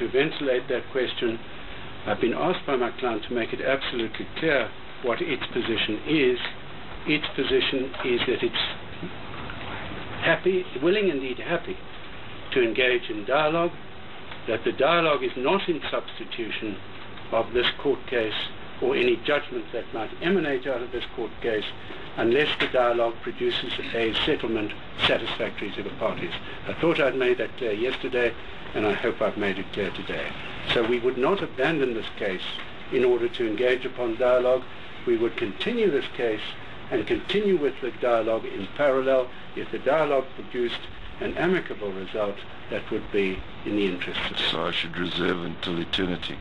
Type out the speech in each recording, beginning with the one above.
to ventilate that question. I've been asked by my client to make it absolutely clear what its position is. Its position is that it's willing indeed happy to engage in dialogue, that the dialogue is not in substitution of this court case or any judgment that might emanate out of this court case, unless the dialogue produces a settlement satisfactory to the parties. I thought I'd made that clear yesterday, and I hope I've made it clear today. So we would not abandon this case in order to engage upon dialogue. We would continue this case and continue with the dialogue in parallel. If the dialogue produced an amicable result, that would be in the interest of... So I should reserve until eternity?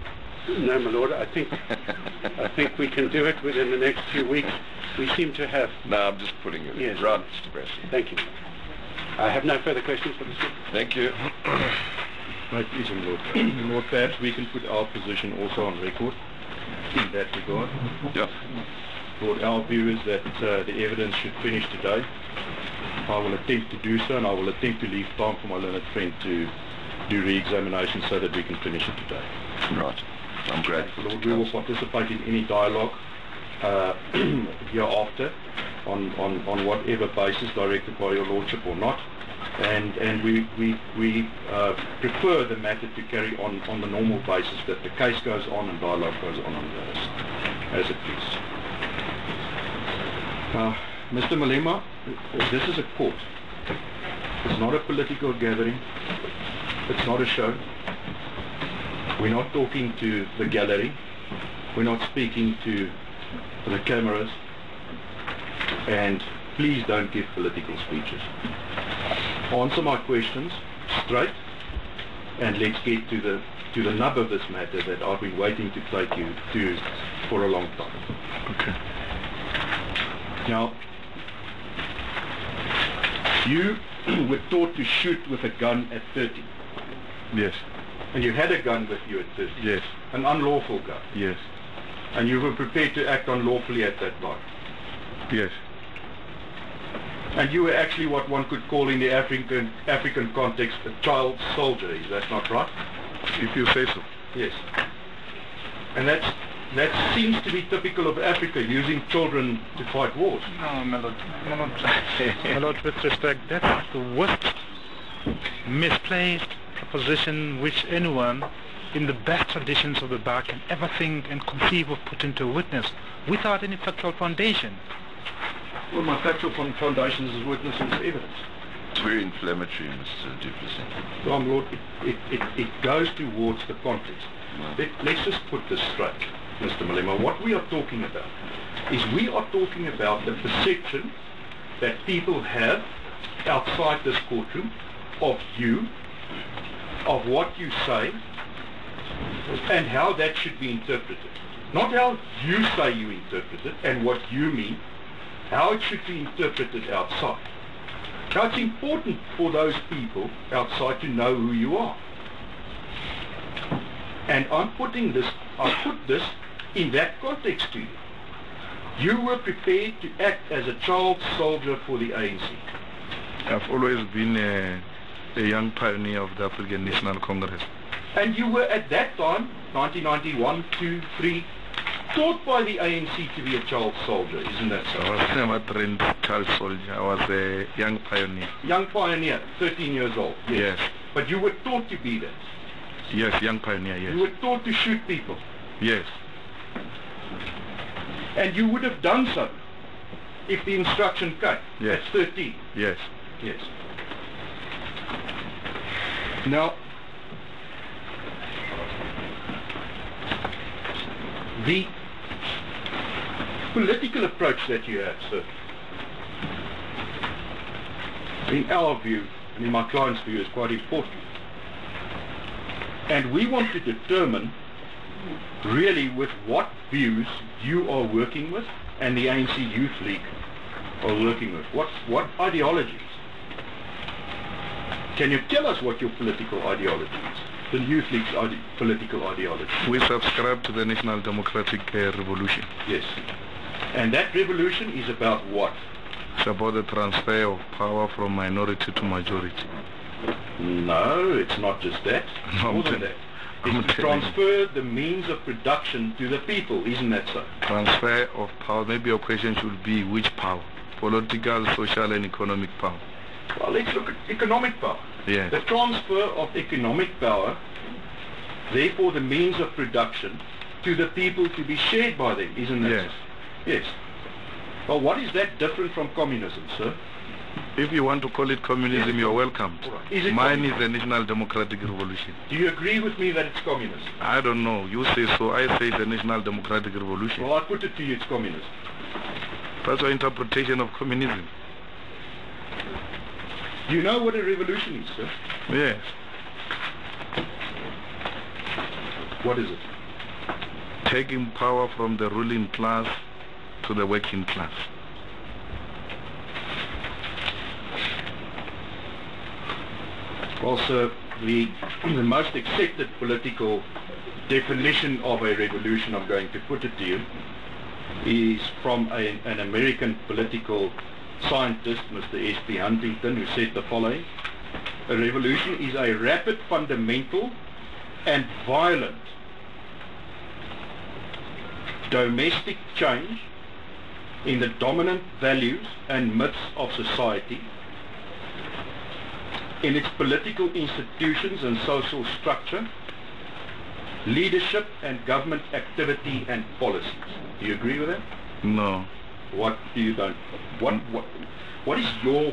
No, my lord, I think we can do it within the next few weeks. We seem to have... No, I'm just putting it yes, right, Mr. President. Thank you. I have no further questions for the Speaker. Thank you. Right, please, my lord. Lord, perhaps we can put our position also on record in that regard. Yeah. Lord, our view is that the evidence should finish today. I will attempt to do so, and I will attempt to leave time for my learned friend to do re-examination so that we can finish it today. Right. I'm grateful. Lord, we will participate in any dialogue hereafter on whatever basis, directed by your lordship or not, and we prefer the matter to carry on the normal basis, that the case goes on and dialogue goes on as it please. Mr. Malema, this is a court. It's not a political gathering. It's not a show. We're not talking to the gallery. We're not speaking to the cameras. And please don't give political speeches. Answer my questions straight, and let's get to the nub of this matter that I've been waiting to take you to for a long time. Okay. Now, you were taught to shoot with a gun at 30. Yes. And you had a gun with you at 30. Yes. An unlawful gun. Yes. And you were prepared to act unlawfully at that time. Yes. And you were actually what one could call in the African context a child soldier. Is that not right? If you say so. Yes. And that seems to be typical of Africa, using children to fight wars. No, my lord. My lord, with respect, that's the worst misplaced proposition which anyone in the best traditions of the bar can ever think and conceive of putting to a witness without any factual foundation. Well, my factual foundation is as witness and as evidence. It's very inflammatory, Mr. Duplessis. Well, Lord, it goes towards the context. Let's just put this straight, Mr. Malema. What we are talking about is we are talking about the perception that people have outside this courtroom of you, of what you say, and how that should be interpreted. Not how you say you interpret it and what you mean, how it should be interpreted outside. Now, it's important for those people outside to know who you are. And I put this in that context to you. You were prepared to act as a child soldier for the ANC. I've always been a young pioneer of the African National Congress. And you were at that time, 1991, 2, 3, taught by the ANC to be a child soldier, isn't that so? I was never trained child soldier. I was a young pioneer. Young pioneer, 13 years old. Yes. But you were taught to be that. Yes, young pioneer, yes. You were taught to shoot people. Yes. And you would have done so if the instruction came. Yes. At 13. Yes. Yes. Now, the political approach that you have, sir, in our view, and in my client's view, is quite important. And we want to determine really with what views you are working with and the ANC Youth League are working with. What ideologies? Can you tell us what your political ideology is? The Youth League's political ideology. We subscribe to the National Democratic Revolution. Yes. And that revolution is about what? It's about the transfer of power from minority to majority. No, it's not just that. It's more than that. is to transfer the means of production to the people, isn't that so? Transfer of power. Maybe your question should be which power? Political, social and economic power. Well, let's look at economic power. Yes. The transfer of economic power, therefore the means of production, to the people to be shared by them, isn't that Yes. so? Yes. Well, what is that different from communism, sir? If you want to call it communism, you're welcome. Is it Mine is the National Democratic Revolution. Do you agree with me that it's communism? I don't know. You say so. I say the National Democratic Revolution. Well, I put it to you, it's communism. That's your interpretation of communism. Do you know what a revolution is, sir? Yes. What is it? Taking power from the ruling class to the working class. Well, sir, the most accepted political definition of a revolution, I'm going to put it to you, is from an American political scientist, Mr. S.P. Huntington, who said the following: a revolution is a rapid, fundamental and violent domestic change in the dominant values and myths of society, in its political institutions and social structure, leadership and government activity and policies. Do you agree with that? No. What do you don't? What is your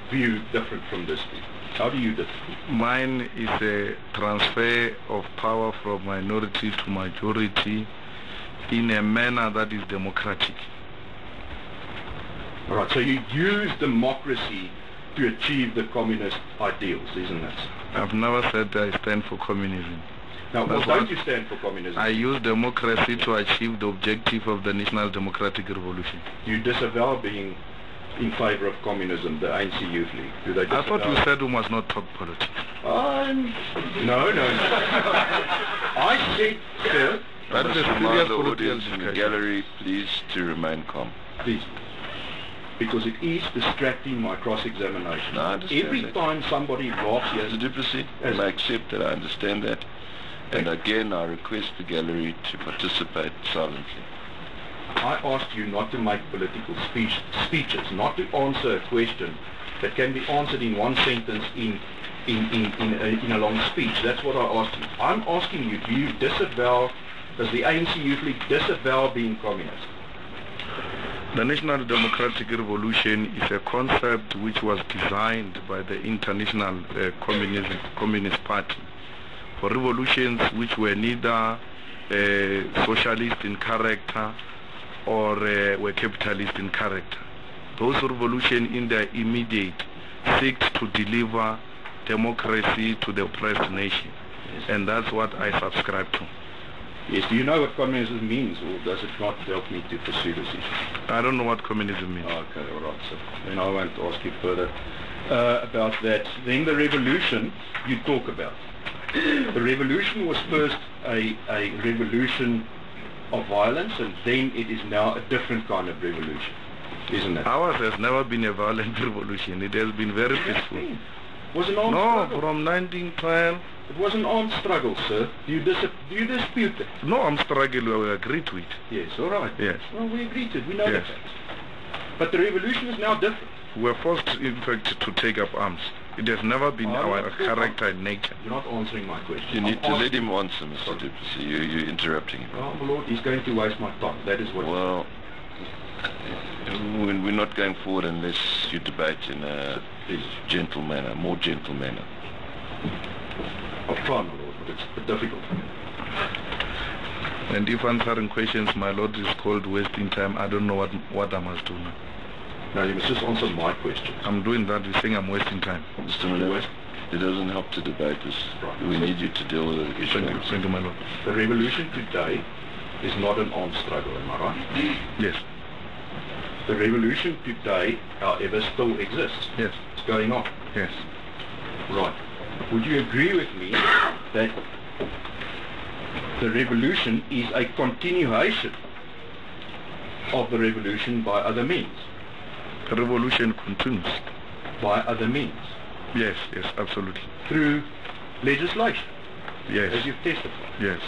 view different from this view? How do you differ? Mine is a transfer of power from minority to majority in a manner that is democratic. All right, so you use democracy to achieve the communist ideals, isn't it? I've never said I stand for communism. Now, well, That's don't what you stand for communism? I use democracy to achieve the objective of the National Democratic Revolution. You disavow being in favor of communism, the ANC Youth League. Do they disavow? I thought you said we must not talk politics. No. I said, sir, That is a Mr. serious the political audience in the discussion. gallery, please to remain calm. please, because it is distracting my cross-examination. No, I understand Every that. time somebody laughs here, Mr. Duplessis, I accept that, I understand that. And again, I request the gallery to participate silently. I asked you not to make political speeches, not to answer a question that can be answered in one sentence in a long speech. That's what I asked you. I'm asking you, do you disavow, does the ANC Youth League disavow being communist? The National Democratic Revolution is a concept which was designed by the International Communist Party for revolutions which were neither socialist in character or were capitalist in character. Those revolutions in their immediate seek to deliver democracy to the oppressed nation. Yes. And that's what I subscribe to. Yes, do you know what communism means, or does it not help me to pursue this issue? I don't know what communism means. Okay, all right, sir. Then I won't ask you further about that. Then the revolution you talk about. The revolution was first a revolution of violence, and then it is now a different kind of revolution, isn't it? Ours has never been a violent revolution. It has been very peaceful. It was an armed No, struggle. from 1912. It was an armed struggle, sir. Do you dispute that? No, I'm struggling. We agree to it. Yes, all right. Yes. Well, we agree to it. We know Yes. that. But the revolution is now different. We were forced, in fact, to take up arms. It has never been our character and nature. You're not answering my question. You need I'm to let asking- him answer, Mr. Duplessis. You're interrupting him. Oh, my lord, he's going to waste my time. That is what... Well, we're not going forward unless you debate in a Please. gentle manner, more gentle manner. I'll try, my lord, but it's a bit difficult. And if answering questions, my lord, is called wasting time, I don't know what I must do now. No, you must just answer my question. I'm doing that. You're saying I'm wasting time. Mr. Malema, it doesn't help to debate this. We need you to deal with the issue. Thank you, my lord. The revolution today is not an armed struggle, am I right? Yes, The revolution today, however, still exists. yes, It's going on. yes. Right. Would you agree with me that the revolution is a continuation of the revolution by other means? The revolution continues. By other means? Yes, yes, absolutely. Through legislation? Yes. As you've testified. Yes.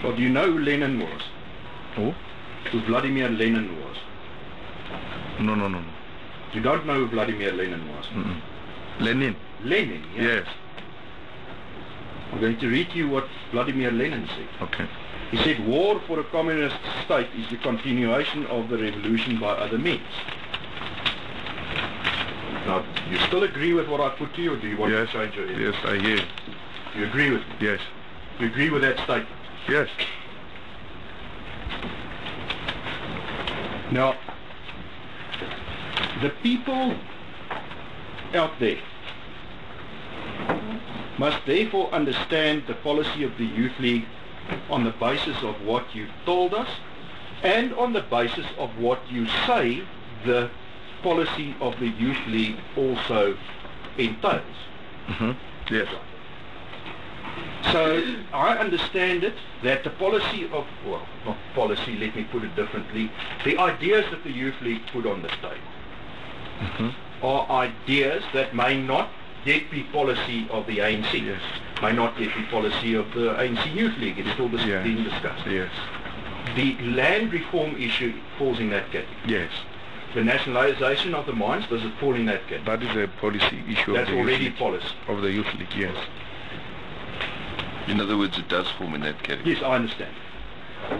Well, do you know who Lenin was? Who? Who Vladimir Lenin was? No, no, no, no. You don't know who Vladimir Lenin was? Mm-mm. Lenin? Lenin, yeah. Yes. I'm going to read you what Vladimir Lenin said. Okay. He said, war for a communist state is the continuation of the revolution by other means. Now, do you still agree with what I put to you, or do you want Yes. to change your answer? Yes, I hear. You agree with me? Yes. You agree with that statement? Yes. Now, the people out there must therefore understand the policy of the Youth League on the basis of what you told us and on the basis of what you say the policy of the Youth League also entails. Mm-hmm. Yes. So I understand it that the policy of, well, not policy, let me put it differently, the ideas that the Youth League put on the table Mm-hmm. are ideas that may not yet be policy of the ANC, Yes. may not yet be policy of the ANC Youth League. It is still Yeah. being discussed. Yes. The land reform issue falls in that category. Yes. The nationalization of the mines, does it fall in that category? That is a policy issue That's of the already Youth League. policy. Of the Youth League, yes. In other words, it does form in that category. Yes, I understand.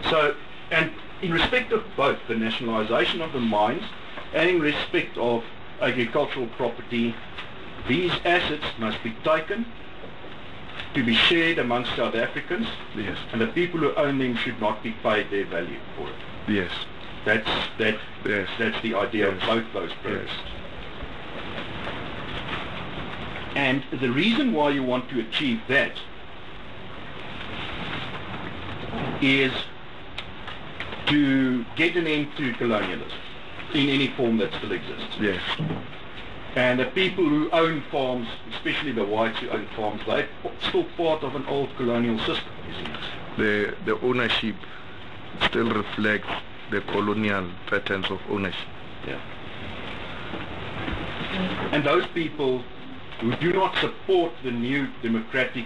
So, and in respect of both the nationalization of the mines and in respect of agricultural property, these assets must be taken to be shared amongst South Africans, Yes. and the people who own them should not be paid their value for it. Yes. That's Yes. the idea Yes. of both those Yes. programs. And the reason why you want to achieve that is to get an end to colonialism in any form that still exists. Yes. And the people who own farms, especially the whites who own farms, they're still part of an old colonial system, isn't it? The ownership still reflects the colonial patterns of ownership. Yeah. And those people who do not support the new democratic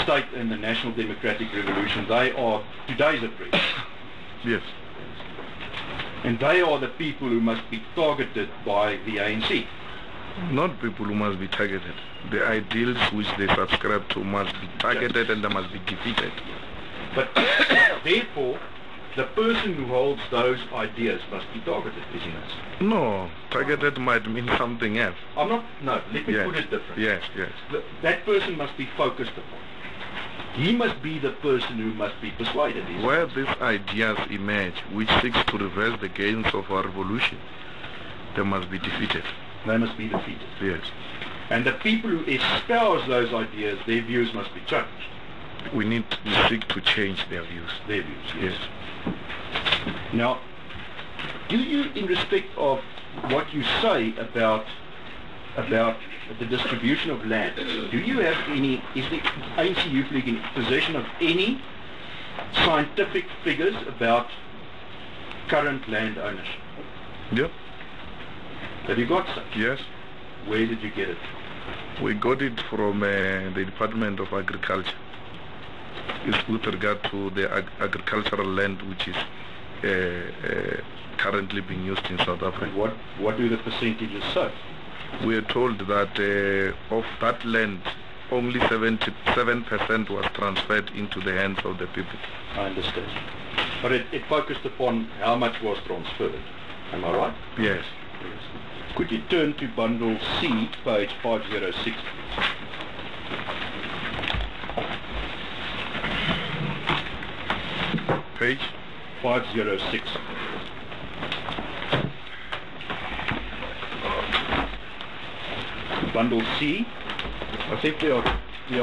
state and the national democratic revolution, they are today's oppressors. Yes. And they are the people who must be targeted by the ANC. Not people who must be targeted. The ideals which they subscribe to must be targeted and they must be defeated. But therefore, the person who holds those ideas must be targeted, isn't it? No, targeted might mean something else. I'm not, no, let me Yes. put it differently. Yes, yes. That person must be focused upon. He must be the person who must be persuaded. Isn't Where it? these ideas emerge, which seeks to reverse the gains of our revolution, they must be defeated. They must be defeated. Yes. And the people who espouse those ideas, their views must be changed. We need to seek to change their views. Their views, Yes. Now, do you, in respect of what you say about the distribution of land, do you have any, is the ANC Youth League in possession of any scientific figures about current land ownership? Yeah. Have you got such? Yes. Where did you get it? We got it from the Department of Agriculture. It's with regard to the agricultural land which is currently being used in South Africa. And what do the percentages say? We are told that of that land, only 77% was transferred into the hands of the people. I understand. But it focused upon how much was transferred. Am I right? Yes. Yes. Could you turn to bundle C, page 506? Page? 506. Bundle C. I think there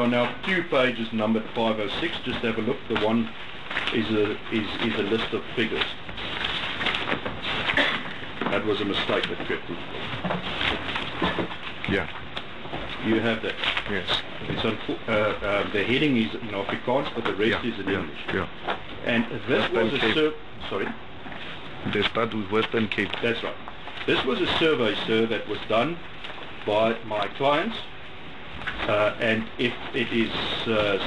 are now two pages numbered 506. Just have a look. The one is a list of figures. That was a mistake that crept in. Yeah. You have that. Yes. It's on, the heading is in Afrikaans, but the rest is in English. Yeah. And this was a sorry. They start with Western Cape. That's right. This was a survey, sir, that was done by my clients And if it is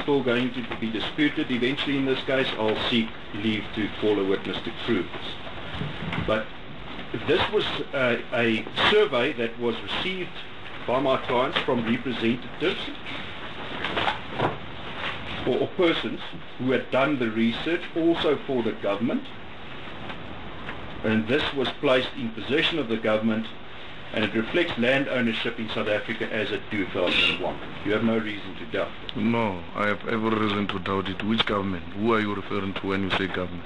still going to be disputed eventually in this case, I'll seek leave to call a witness to prove this. But this was a survey that was received by my clients from representatives or persons who had done the research also for the government, and this was placed in possession of the government, and it reflects land ownership in South Africa as at 2001. You have no reason to doubt it. No, I have every reason to doubt it. Which government? Who are you referring to when you say government?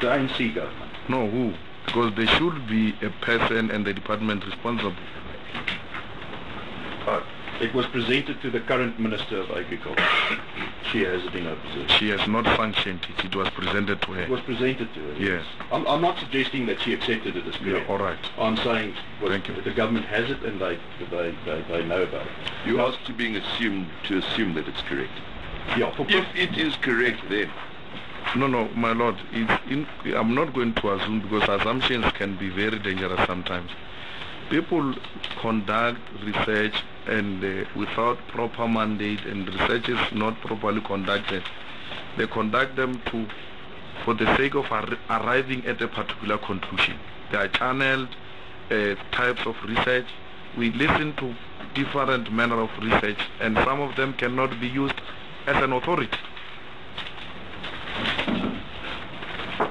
The ANC government. No, who? Because there should be a person and the department responsible. It was presented to the current Minister of Agriculture. She has it in her possession. She has not sanctioned it. It was presented to her. It was presented to her. Yes. I'm not suggesting that she accepted it as correct. Yeah, all right. I'm saying Thank you. the government has it and they know about it. You asked to assume that it's correct. Yeah. If it is correct, then. No, my lord. I'm not going to assume, because assumptions can be very dangerous sometimes. People conduct research and without proper mandate, and research is not properly conducted. They conduct them for the sake of arriving at a particular conclusion. They are channeled types of research. We listen to different manner of research, and some of them cannot be used as an authority.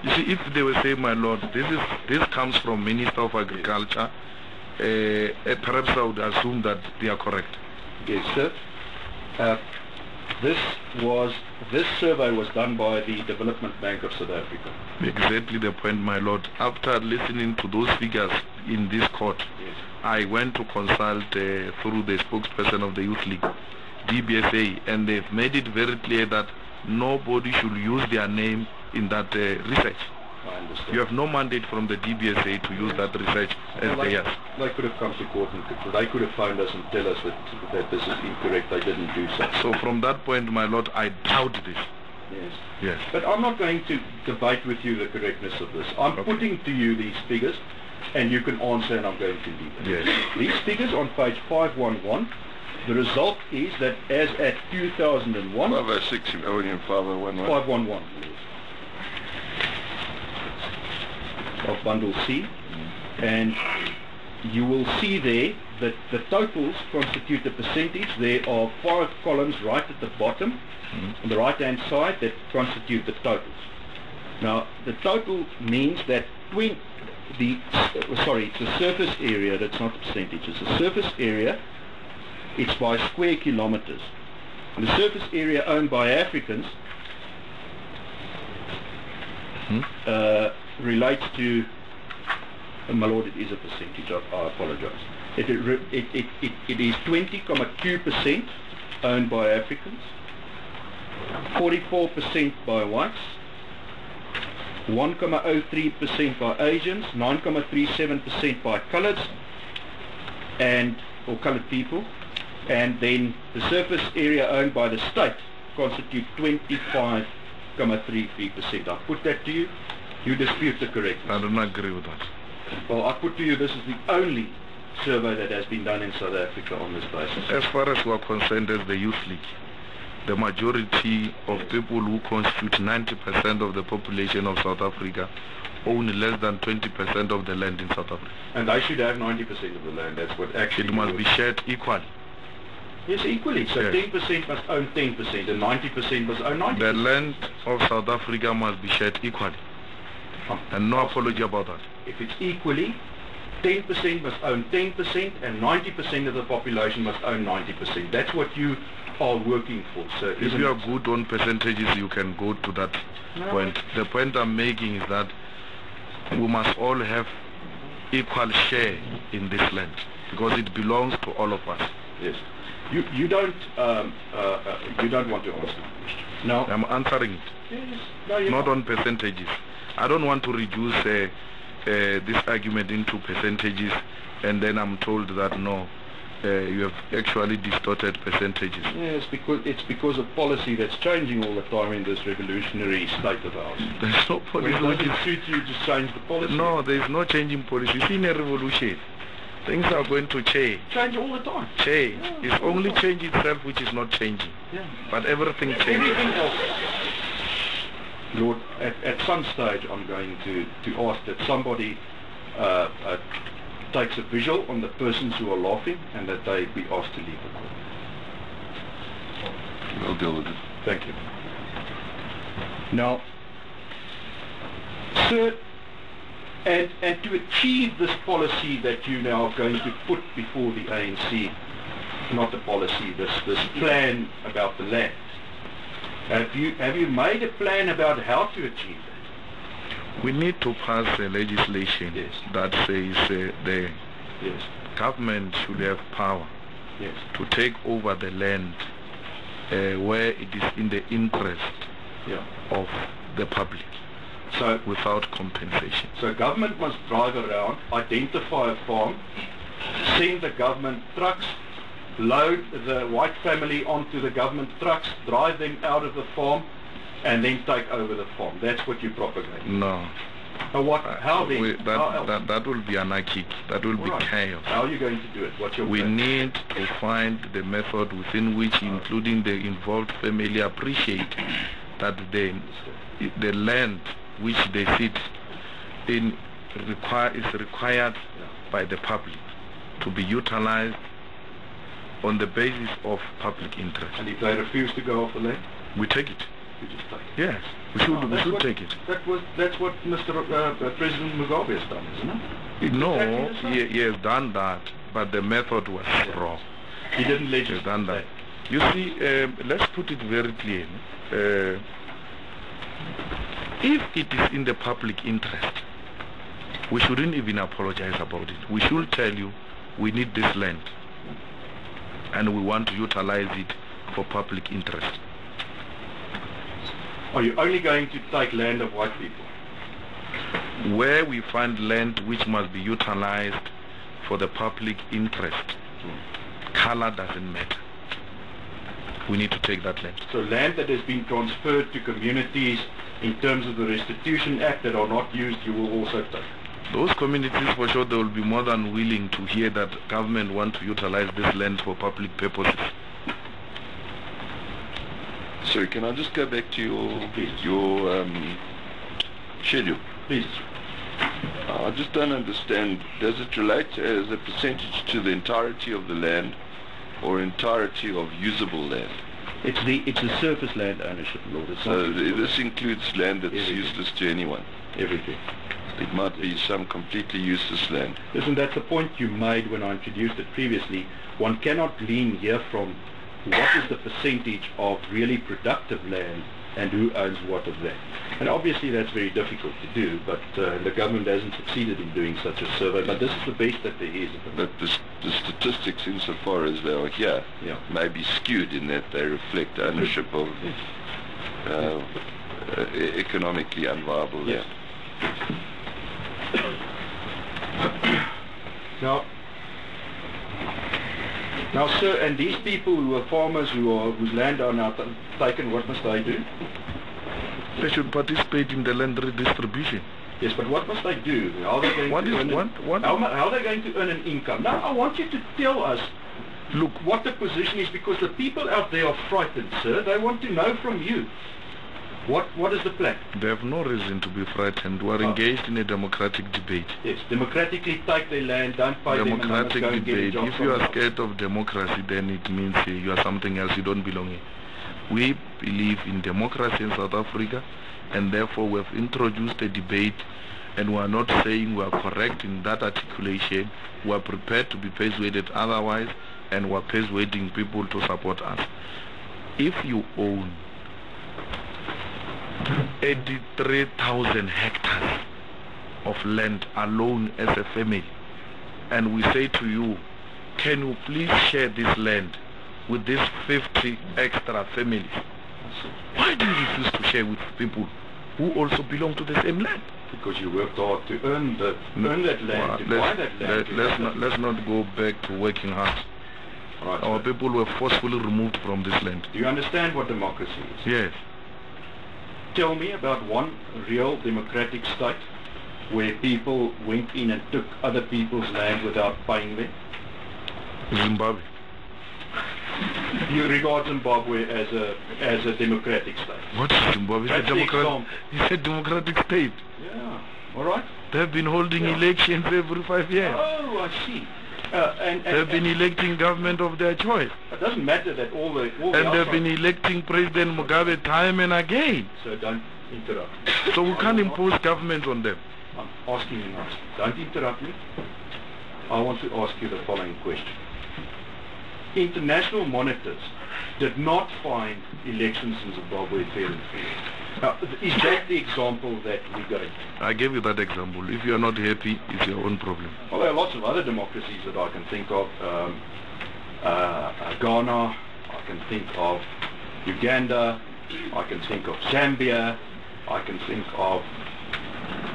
You see, if they will say, my lord, this comes from Minister of Agriculture, perhaps I would assume that they are correct. Yes, sir. This survey was done by the Development Bank of South Africa. Exactly the point, my lord. After listening to those figures in this court, yes, I went to consult through the spokesperson of the Youth League, DBSA, and they've made it very clear that nobody should use their name in that research. I understand. You have no mandate from the DBSA to use that research as theirs. They could have come to court and they could have phoned us and tell us that this is incorrect. They didn't do so. So from that point, my lord, I doubt this. Yes. Yes. But I'm not going to debate with you the correctness of this. I'm putting to you these figures, and you can answer, and I'm going to leave it. Yes. These figures on page 511, the result is that as at 2001... 506 and 511. 511. Of bundle C, and you will see there that the totals constitute the percentage. There are 5 columns right at the bottom on the right hand side that constitute the totals. Now the total means that it's the surface area, that's not the percentage, it's the surface area, it's by square kilometers. And the surface area owned by Africans relates to, my lord, it is a percentage, I apologize. It is 20.2% owned by Africans, 44% by whites, 1.03% by Asians, 9.37% by coloreds or colored people, and then the surface area owned by the state constitutes 25.33%. I put that to you. You dispute the correctness. I don't agree with that. Well, I put to you this is the only survey that has been done in South Africa on this basis. As far as we are concerned as the Youth League, the majority of people who constitute 90% of the population of South Africa own less than 20% of the land in South Africa. And they should have 90% of the land. That's what actually... It must be shared equally. Yes, equally. So yes. 10% must own 10% and 90% must own 90%. The land of South Africa must be shared equally. And no apology about that. If it's equally, 10% must own 10% and 90% of the population must own 90%. That's what you are working for, sir. If you are good on percentages, you can go to that point. The point I'm making is that we must all have equal share in this land because it belongs to all of us. Yes. You don't want to answer my question. No. I'm answering it. Yes. No, not on percentages. I don't want to reduce this argument into percentages and then I'm told that no, you have actually distorted percentages. Yes, it's because of policy that's changing all the time in this revolutionary state of ours. There's no policy. When it doesn't suit you, just change the policy. No, there is no changing policy. It's in a revolution. Things are going to change. Change all the time. Change. Yeah, It's only change itself which is not changing. Yeah. But everything changes. Everything else. Lord, at some stage I'm going to ask that somebody takes a visual on the persons who are laughing and that they be asked to leave the court. We'll deal with it. Thank you. Now, sir, and to achieve this policy that you now are going to put before the ANC, not the policy, this plan about the land, have you made a plan about how to achieve that? We need to pass a legislation that says the government should have power to take over the land where it is in the interest of the public, so without compensation. So government must drive around, identify a farm, send the government trucks, load the white family onto the government trucks, drive them out of the farm, and then take over the farm. That's what you propagate. No. What? How then? That will be anarchic. That will be chaos. How are you going to do it? What's your We plan? need to find the method within which, including the involved family, appreciate that the land which they sit in is required by the public to be utilized on the basis of public interest. And if they refuse to go off the land, we take it. we just take it. Yes, we should take it. That's what Mr. President Mugabe has done, isn't it? No, he has done that, but the method was wrong. He didn't He has legislate. done that. You see, let's put it very clearly. If it is in the public interest, we shouldn't even apologize about it. We should tell you, we need this land, and we want to utilize it for public interest. Are you only going to take land of white people? Where we find land which must be utilized for the public interest, color doesn't matter. We need to take that land. So land that has been transferred to communities in terms of the Restitution Act that are not used, you will also take? Those communities, for sure, they will be more than willing to hear that government want to utilize this land for public purposes. Sorry, can I just go back to your schedule? Please. I just don't understand. Does it relate as a percentage to the entirety of the land or entirety of usable land? It's the surface land ownership, Lord. So this includes land that's useless to anyone. Everything. It might be some completely useless land. Listen, that's the point you made when I introduced it previously. One cannot glean here from what is the percentage of really productive land and who owns what of that. And obviously that's very difficult to do, but the government hasn't succeeded in doing such a survey, but this is the best that there is. But the statistics, insofar as they are here, may be skewed in that they reflect ownership of economically unviable land. Now, sir, and these people who are farmers whose land are now taken, what must they do? They should participate in the land redistribution. Yes, but what must they do? How are they going how are they going to earn an income? Now, I want you to tell us, look, what the position is, because the people out there are frightened, sir. They want to know from you. What is the plan? They have no reason to be frightened. We are engaged in a democratic debate. Yes, democratically take their land, don't pay democratic them, and debate. If you are scared of democracy, then it means you are something else, you don't belong here. We believe in democracy in South Africa, and therefore we have introduced a debate, and we are not saying we are correct in that articulation. We are prepared to be persuaded otherwise, and we are persuading people to support us. If you own 83,000 hectares of land alone as a family, and we say to you, can you please share this land with these 50 extra families? Why do you refuse to share with people who also belong to the same land? Because you worked hard to earn that land, to buy that land. Let's not go back to working hard. Right, our people were forcefully removed from this land. Do you understand what democracy is? Yes. Tell me about one real democratic state where people went in and took other people's land without paying them? Zimbabwe. You regard Zimbabwe as a democratic state? What is Zimbabwe? It's a democratic state. Yeah, all right. They've been holding elections every 5 years. Oh, I see. They've been electing government of their choice. It doesn't matter that all the and they've been electing President Mugabe time and again. So don't interrupt. So we can't impose government on them. I'm asking you now. Don't interrupt me. I want to ask you the following question. International monitors did not find elections in Zimbabwe fair and free. Now, is that the example that we're going to? I gave you that example. If you are not happy, it's your own problem. Well, there are lots of other democracies that I can think of. Ghana, I can think of Uganda, I can think of Zambia, I can think of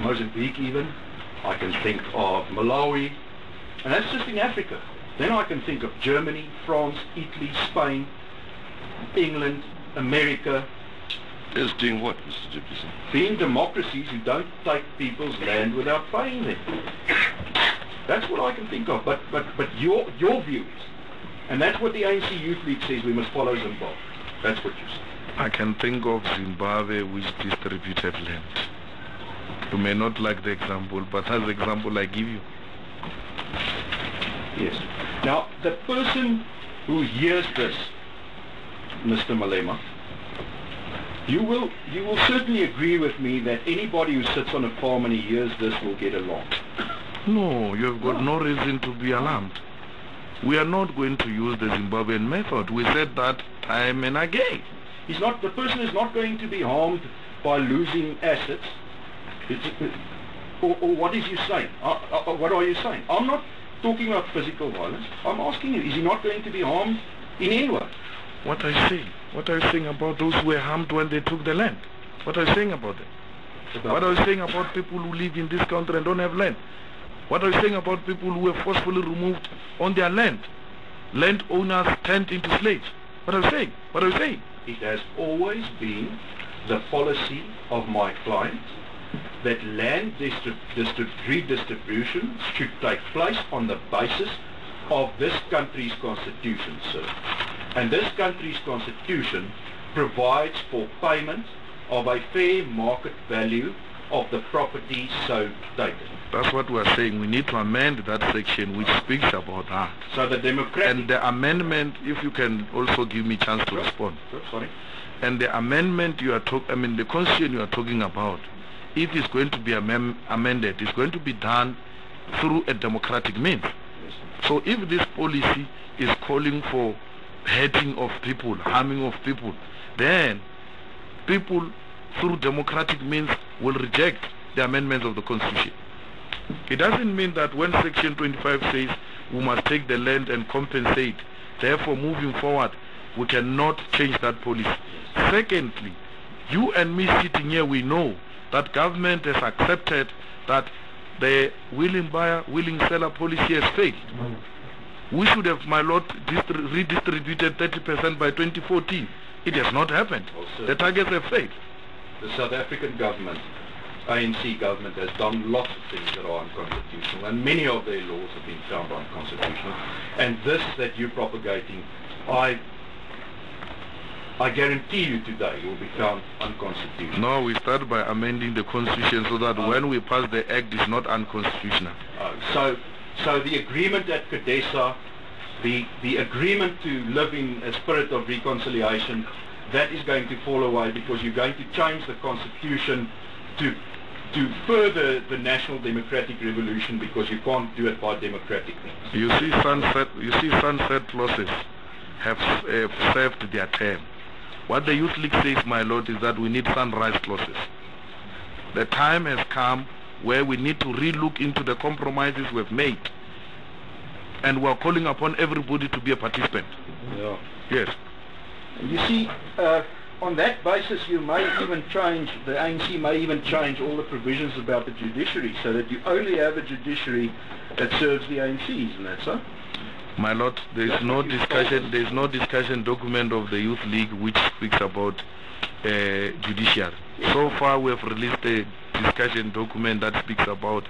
Mozambique even, I can think of Malawi, and that's just in Africa. Then I can think of Germany, France, Italy, Spain, England, America. Is doing what, Mr. Jefferson? Being democracies who don't take people's land without paying them. That's what I can think of. But your views, and that's what the ANC Youth League says, we must follow Zimbabwe. That's what you say. I can think of Zimbabwe which distributed land. You may not like the example, but as the example I give you. Yes. Now, the person who hears this, Mr. Malema, you will certainly agree with me that anybody who sits on a farm and he hears this will get along. No, you have got no reason to be alarmed. We are not going to use the Zimbabwean method. We said that time and again. The person is not going to be harmed by losing assets. Or what is you saying? What are you saying? I'm not talking about physical violence. I'm asking you, is he not going to be harmed in any way? What are you saying? What are you saying about those who were harmed when they took the land? What are you saying about them? What are you saying about people who live in this country and don't have land? What are you saying about people who were forcefully removed on their land? Landowners turned into slaves. What are you saying? What are you saying? It has always been the policy of my client that land redistribution should take place on the basis of this country's constitution, sir. And this country's constitution provides for payment of a fair market value of the property so taken. That's what we're saying. We need to amend that section which speaks about that. So the democratic... And the amendment, if you can also give me a chance to respond. Sure, sorry. And the amendment you are talking, the constitution you are talking about, if it's going to be amended, it's going to be done through a democratic means. So if this policy is calling for hurting of people, harming of people, then people through democratic means will reject the amendments of the Constitution. It doesn't mean that when Section 25 says we must take the land and compensate, therefore moving forward we cannot change that policy. Secondly, you and me sitting here, we know that government has accepted that the willing buyer, willing seller policy has failed. We should have, my lord, redistributed 30% by 2014. It has not happened. The targets have failed. The South African government, ANC government, has done lots of things that are unconstitutional, and many of their laws have been found unconstitutional. And this that you're propagating, I guarantee you today will be found unconstitutional. No, we start by amending the Constitution so that when we pass the Act, it's not unconstitutional. So the agreement at Kadesa, the agreement to live in a spirit of reconciliation, that is going to fall away because you're going to change the Constitution to further the national democratic revolution, because you can't do it by democratic means. You see, sunset clauses have served their term. What the Youth League says, my lord, is that we need sunrise clauses. The time has come where we need to re-look into the compromises we've made, and we're calling upon everybody to be a participant. Yeah. Yes. You see, on that basis you may even change, the ANC may even change all the provisions about the judiciary so that you only have a judiciary that serves the ANC, isn't that so? My lord, there is no discussion document of the Youth League which speaks about judiciary. So far we have released a discussion document that speaks about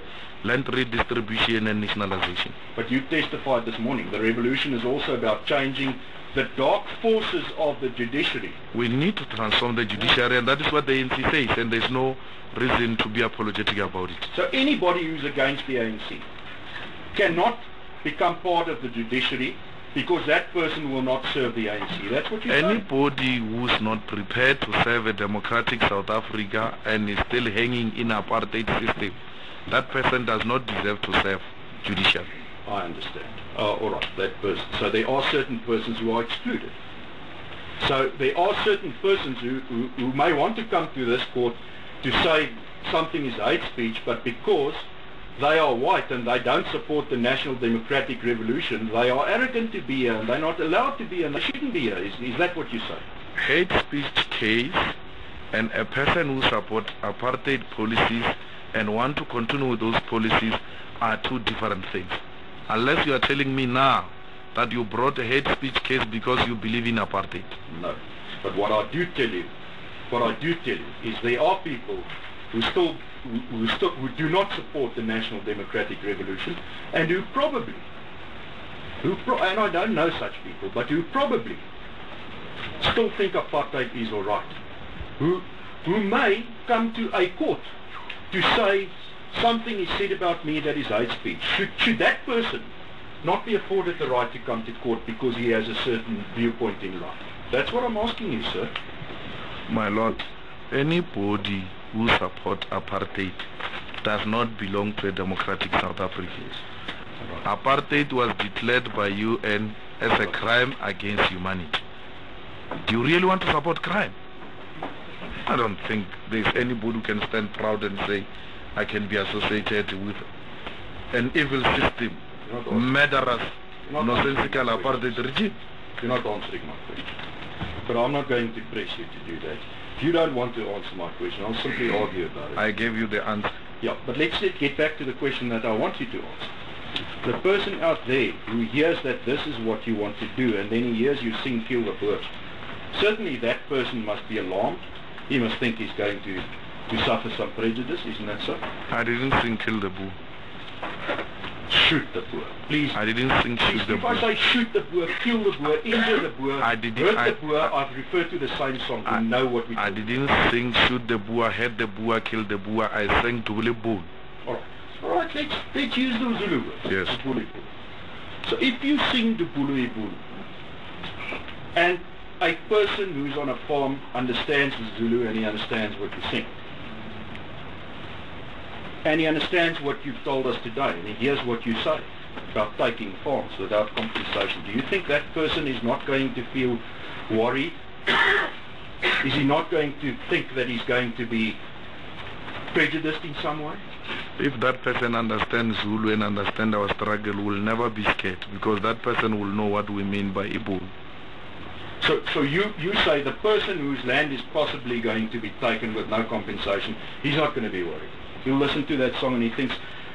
land redistribution and nationalization. But you testified this morning, the revolution is also about changing the dark forces of the judiciary. We need to transform the judiciary, and that is what the ANC says, and there's no reason to be apologetic about it. So anybody who's against the ANC cannot become part of the judiciary because that person will not serve the ANC. That's what you're saying? Anybody who's not prepared to serve a democratic South Africa and is still hanging in apartheid system, that person does not deserve to serve judiciary. I understand. All right, that person. So there are certain persons who are excluded. So there are certain persons who may want to come to this court to say something is hate speech, but because they are white and they don't support the National Democratic Revolution, they are arrogant to be here and they're not allowed to be here and they shouldn't be here. Is that what you say? Hate speech case and a person who supports apartheid policies and want to continue with those policies are two different things. Unless you are telling me now that you brought a hate speech case because you believe in apartheid. No. But what I do tell you is there are people who do not support the National Democratic Revolution and who probably, and I don't know such people, but who probably still think apartheid is all right. Who may come to a court to say something is said about me that is hate speech. Should that person not be afforded the right to come to court because he has a certain viewpoint in life? That's what I'm asking you, sir. My lord, anybody who supports apartheid does not belong to a democratic South Africa. Right. Apartheid was declared by UN as a crime against humanity. Do you really want to support crime? I don't think there's anybody who can stand proud and say, I can be associated with an evil system, murderous, nonsensical apartheid regime. You're not answering my question. But I'm not going to press you to do that. If you don't want to answer my question, I'll simply argue about it. I gave you the answer. Yeah, but let's get back to the question that I want you to answer. The person out there who hears that this is what you want to do and then he hears you sing Kill the Boer, certainly that person must be alarmed. He must think he's going to suffer some prejudice, isn't that so? I didn't sing Kill the Boer. Shoot the Boer. Please. I didn't sing Shoot the Boer. If I say shoot the Boer, kill the Boer, injure the Boer, hurt the Boer, I've referred to the same song. You know what we do. I didn't sing Shoot the Boer, hurt the Boer, kill the Boer. I sang Dule Boon. Alright, let's use those Zulu words. Yes. So if you sing the Dule Boon, and a person who's on a farm understands the Zulu and he understands what you sing, and he understands what you've told us today, and he hears what you say about taking farms without compensation, do you think that person is not going to feel worried? Is he not going to think that he's going to be prejudiced in some way? If that person understands Zulu and understands our struggle, will never be scared, because that person will know what we mean by Ibu. So you say the person whose land is possibly going to be taken with no compensation, he's not going to be worried. He'll listen to that song and he thinks,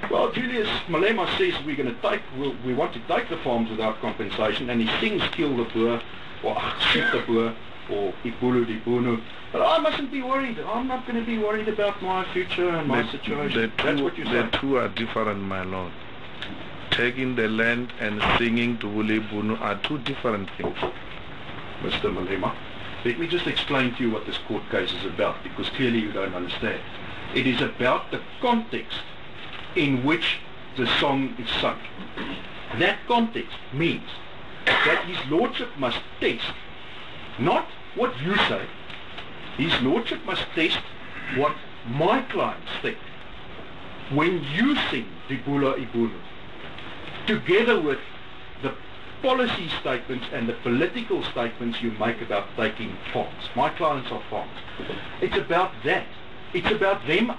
well, Julius Malema says we want to take the farms without compensation, and he sings Kill the Boer, or Shoot the Boer, or Ibulu di Bunu. But I mustn't be worried. I'm not going to be worried about my future and my situation. That's what you say. The two are different, my lord. Taking the land and singing Ibulu Bunu are two different things. Mr. Malema, let me just explain to you what this court case is about, because clearly you don't understand. It is about the context in which the song is sung. That context means that His Lordship must test not what you say. His Lordship must test what my clients think. When you sing Dibula Ibunu, together with the policy statements and the political statements you make about taking farms. My clients are farmers. It's about that. It's about them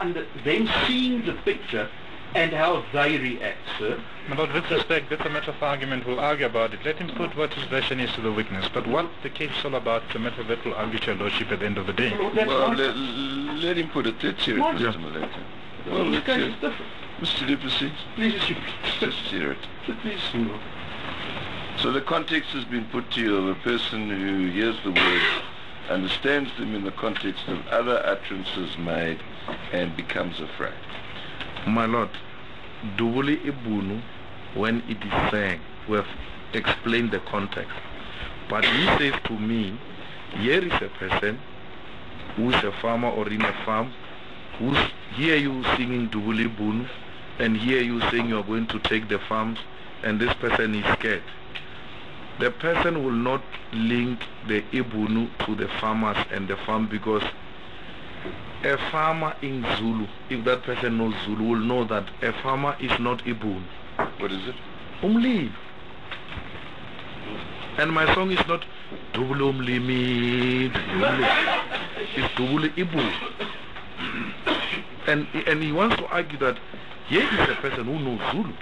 seeing the picture and how they react, sir. My Lord, with respect, that's a matter of argument. We'll argue about it. Let him put what his version is to the witness. But what the case is all about, the matter that will argue to your Lordship at the end of the day. Well, let him put it. Let's hear it, Mr. Malema. Well, this case is different. Mr. Duplessis, please, just hear it. Please, So the context has been put to you of a person who hears the words understands them in the context of other utterances made, and becomes afraid. My Lord, Dubuli Ibunu, when it is saying, we have explained the context. But he says to me, here is a person who is a farmer or in a farm, who's hear you singing Dubuli Ibunu, and hear you saying you are going to take the farms, and this person is scared. The person will not link the Ibunu to the farmers and the farm, because a farmer in Zulu, if that person knows Zulu, will know that a farmer is not Ibunu. What is it? Umli. And my song is not Dubuli Umlimi, it's Dubuli Ibu. And he wants to argue that here is a person who knows Zulu,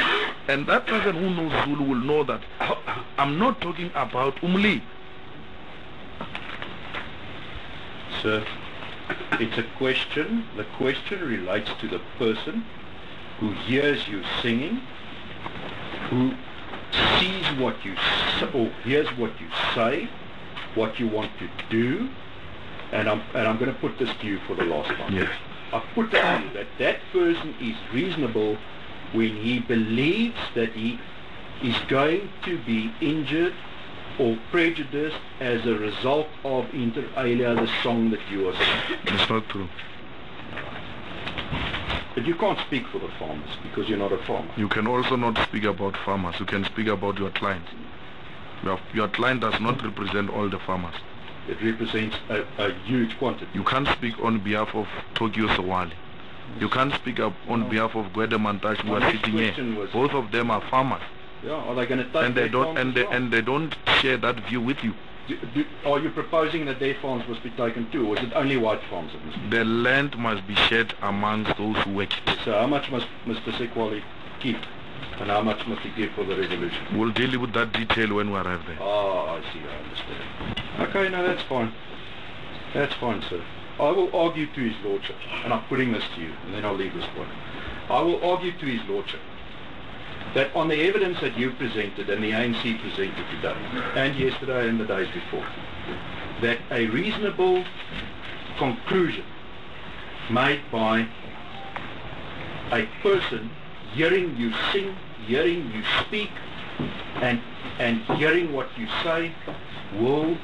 and that person who knows Zulu will know that I'm not talking about Umli. Sir, it's a question. The question relates to the person who hears you singing, who sees what you or hears what you say, what you want to do, and I'm going to put this to you for the last time. Yes. I put it to you that that person is reasonable when he believes that he is going to be injured or prejudiced as a result of inter alia, the song that you are singing. It's not true. But you can't speak for the farmers because you're not a farmer. You can also not speak about farmers. You can speak about your client. Your client does not represent all the farmers. It represents a huge quantity. You can't speak on behalf of Tokyo Sawali. You can't speak up on behalf of Gwede Mantash who are sitting here. Both of them are farmers. Yeah, are they going to take and they don't and they don't share that view with you. Are you proposing that their farms must be taken too, or is it only white farms that must be? The land must be shared amongst those who work it. So how much must Mr. Sekwali keep, and how much must he give for the resolution? We'll deal with that detail when we arrive there. Ah, I see, I understand. Okay, no, that's fine. That's fine, sir. I will argue to his lordship, and I'm putting this to you, and then I'll leave this point. I will argue to his lordship that on the evidence that you presented and the ANC presented today, and yesterday and the days before, that a reasonable conclusion made by a person hearing you sing, hearing you speak, and hearing what you say will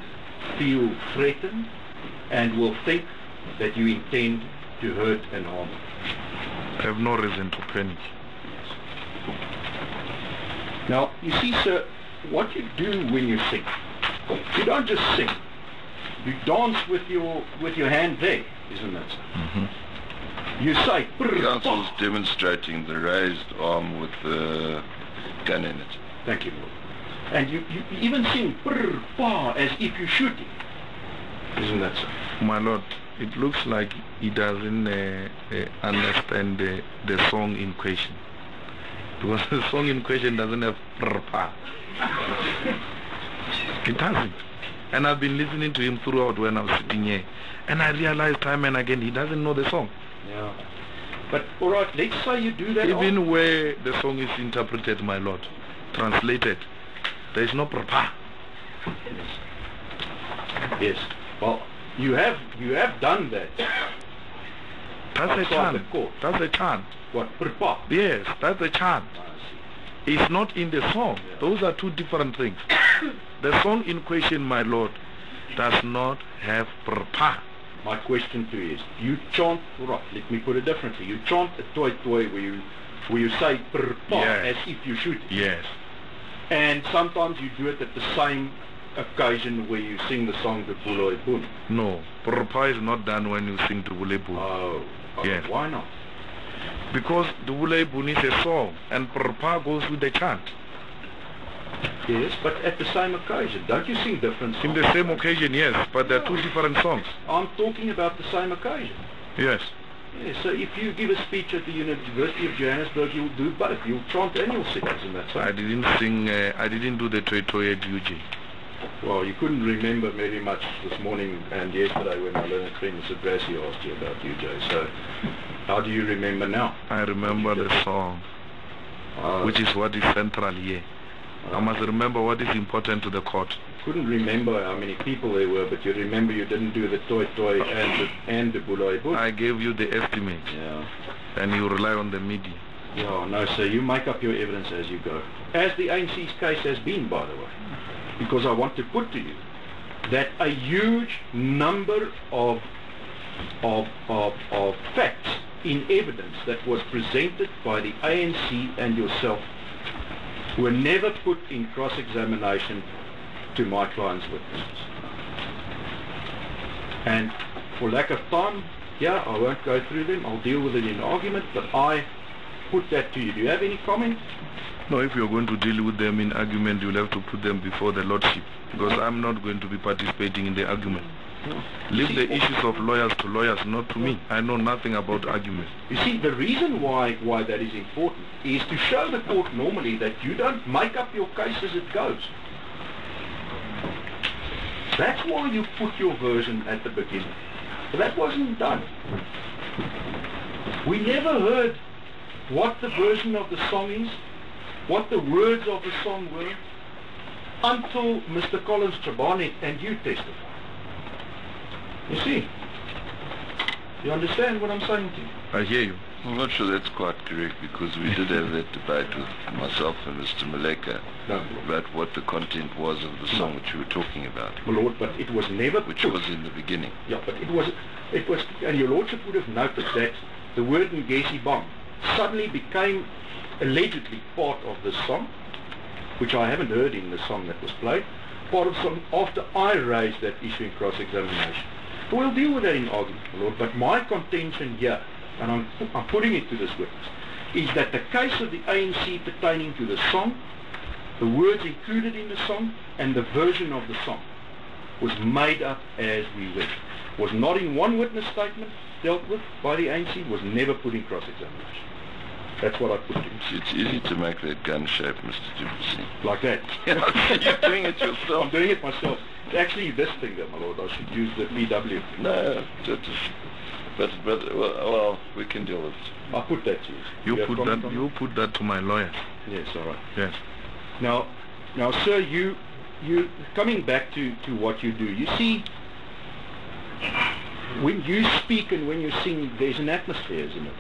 feel threatened and will think that you intend to hurt and harm. I have no reason to panic. Now, you see, sir, what you do when you sing, you don't just sing. You dance with your hand there, isn't that so? Mm-hmm. You say, The council is demonstrating the raised arm with the gun in it. Thank you, Lord. And you even sing brr, pa, as if you're shooting. Isn't that so? My Lord, it looks like he doesn't understand the song in question. Because the song in question doesn't have brr, pa. It doesn't. And I've been listening to him throughout when I was sitting here. And I realized time and again he doesn't know the song. Yeah. But alright, let's say you do that. Even where the song is interpreted, my Lord, translated, there is no proper. Yes. Well, you have done that. That's a chant. That's a chant. What? Prpa? Yes, that's a chant. I see. It's not in the song. Yeah. Those are two different things. The song in question, my Lord, does not have proper. My question to you is, you chant, right, let me put it differently. You chant a toi toi where you say prpa, Yes. as if you shoot. Yes. And sometimes you do it at the same occasion where you sing the song the Bulo Ibun. No, proper is not done when you sing Dubule Bun. Oh, Yes. Why not? Because Dubule Bun is a song and proper goes with the chant. Yes, but at the same occasion. Don't you sing different songs? In the same occasion, yes, but they're two different songs. I'm talking about the same occasion. Yes. Yeah, so if you give a speech at the University of Johannesburg, you'll do both. You'll chant and you'll sing, isn't that so? I didn't sing, I didn't do the Toi Toi at UG. Well, you couldn't remember very much this morning and yesterday when my learned friend Mr. Grassy asked you about UJ. So, how do you remember now? I remember the song, which is what is central here. I must remember what is important to the court. couldn't remember how many people there were, but you remember you didn't do the toy and the bulai bush. I gave you the estimate. Yeah. And you rely on the media. Yeah, no, sir, you make up your evidence as you go. As the ANC's case has been, by the way. Because I want to put to you that a huge number of facts in evidence that was presented by the ANC and yourself were never put in cross-examination to my client's witnesses. And for lack of time, yeah, I won't go through them. I'll deal with it in argument, but I put that to you. Do you have any comment? No, if you're going to deal with them in argument, you'll have to put them before the Lordship, because I'm not going to be participating in the argument. No. Leave the issues of lawyers to lawyers, not to me. I know nothing about argument. You see, the reason why that is important is to show the court normally that you don't make up your case as it goes. That's why you put your version at the beginning. But that wasn't done. We never heard what the version of the song is, what the words of the song were, until Mr. Collins Trabane and you testified. You see? You understand what I'm saying to you? I hear you. I'm not sure that's quite correct, because we did have that debate with myself and Mr. Maleka about what the content was of the song which we were talking about. My Lord, but it was never which put. was in the beginning. Yeah, but it was, and your Lordship would have noted that the word Ngesi Bam suddenly became allegedly part of the song, which I haven't heard in the song that was played, part of the song after I raised that issue in cross-examination. We'll deal with that in argument, my Lord, but my contention here, and I'm putting it to this witness, is that the case of the ANC pertaining to the song, the words included in the song, and the version of the song was made up as we went. Was not in one witness statement dealt with by the ANC, was never put in cross-examination. That's what I put in. It's easy to make that gun shape, Mr. Duplessis. Like that. You're doing it yourself. I'm doing it myself. It's actually this finger, my Lord. I should use the PW. No, but well, we can deal with it. I'll put that to you. You put that to my lawyers. Yes, all right. Yes. Now, sir, you coming back to what you do. You see, when you speak and when you sing, there's an atmosphere, isn't it?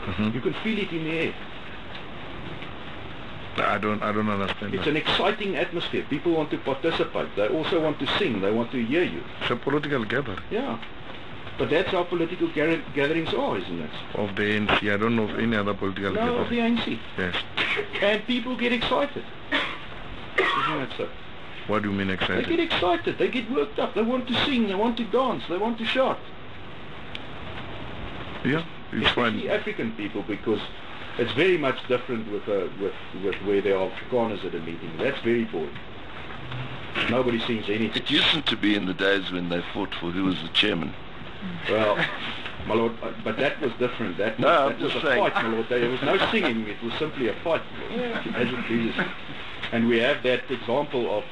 Mm-hmm. You can feel it in the air. I don't understand. It's an exciting atmosphere. People want to participate. They also want to sing. They want to hear you. It's a political gathering. Yeah. But that's how political gatherings are, isn't it? Of the ANC. I don't know of any other political gathering. No, of the ANC. Yes. And people get excited. Isn't that so? What do you mean excited? They get excited. They get worked up. They want to sing. They want to dance. They want to shout. Yeah, it's fine. The African people, because it's very much different with where there are Afrikaners at a meeting. That's very boring. Nobody sings anything. It used to be in the days when they fought for who was the chairman. Well, my Lord, but that was different. That was a fight, my Lord. There was no singing. It was simply a fight, as it is. And we have that example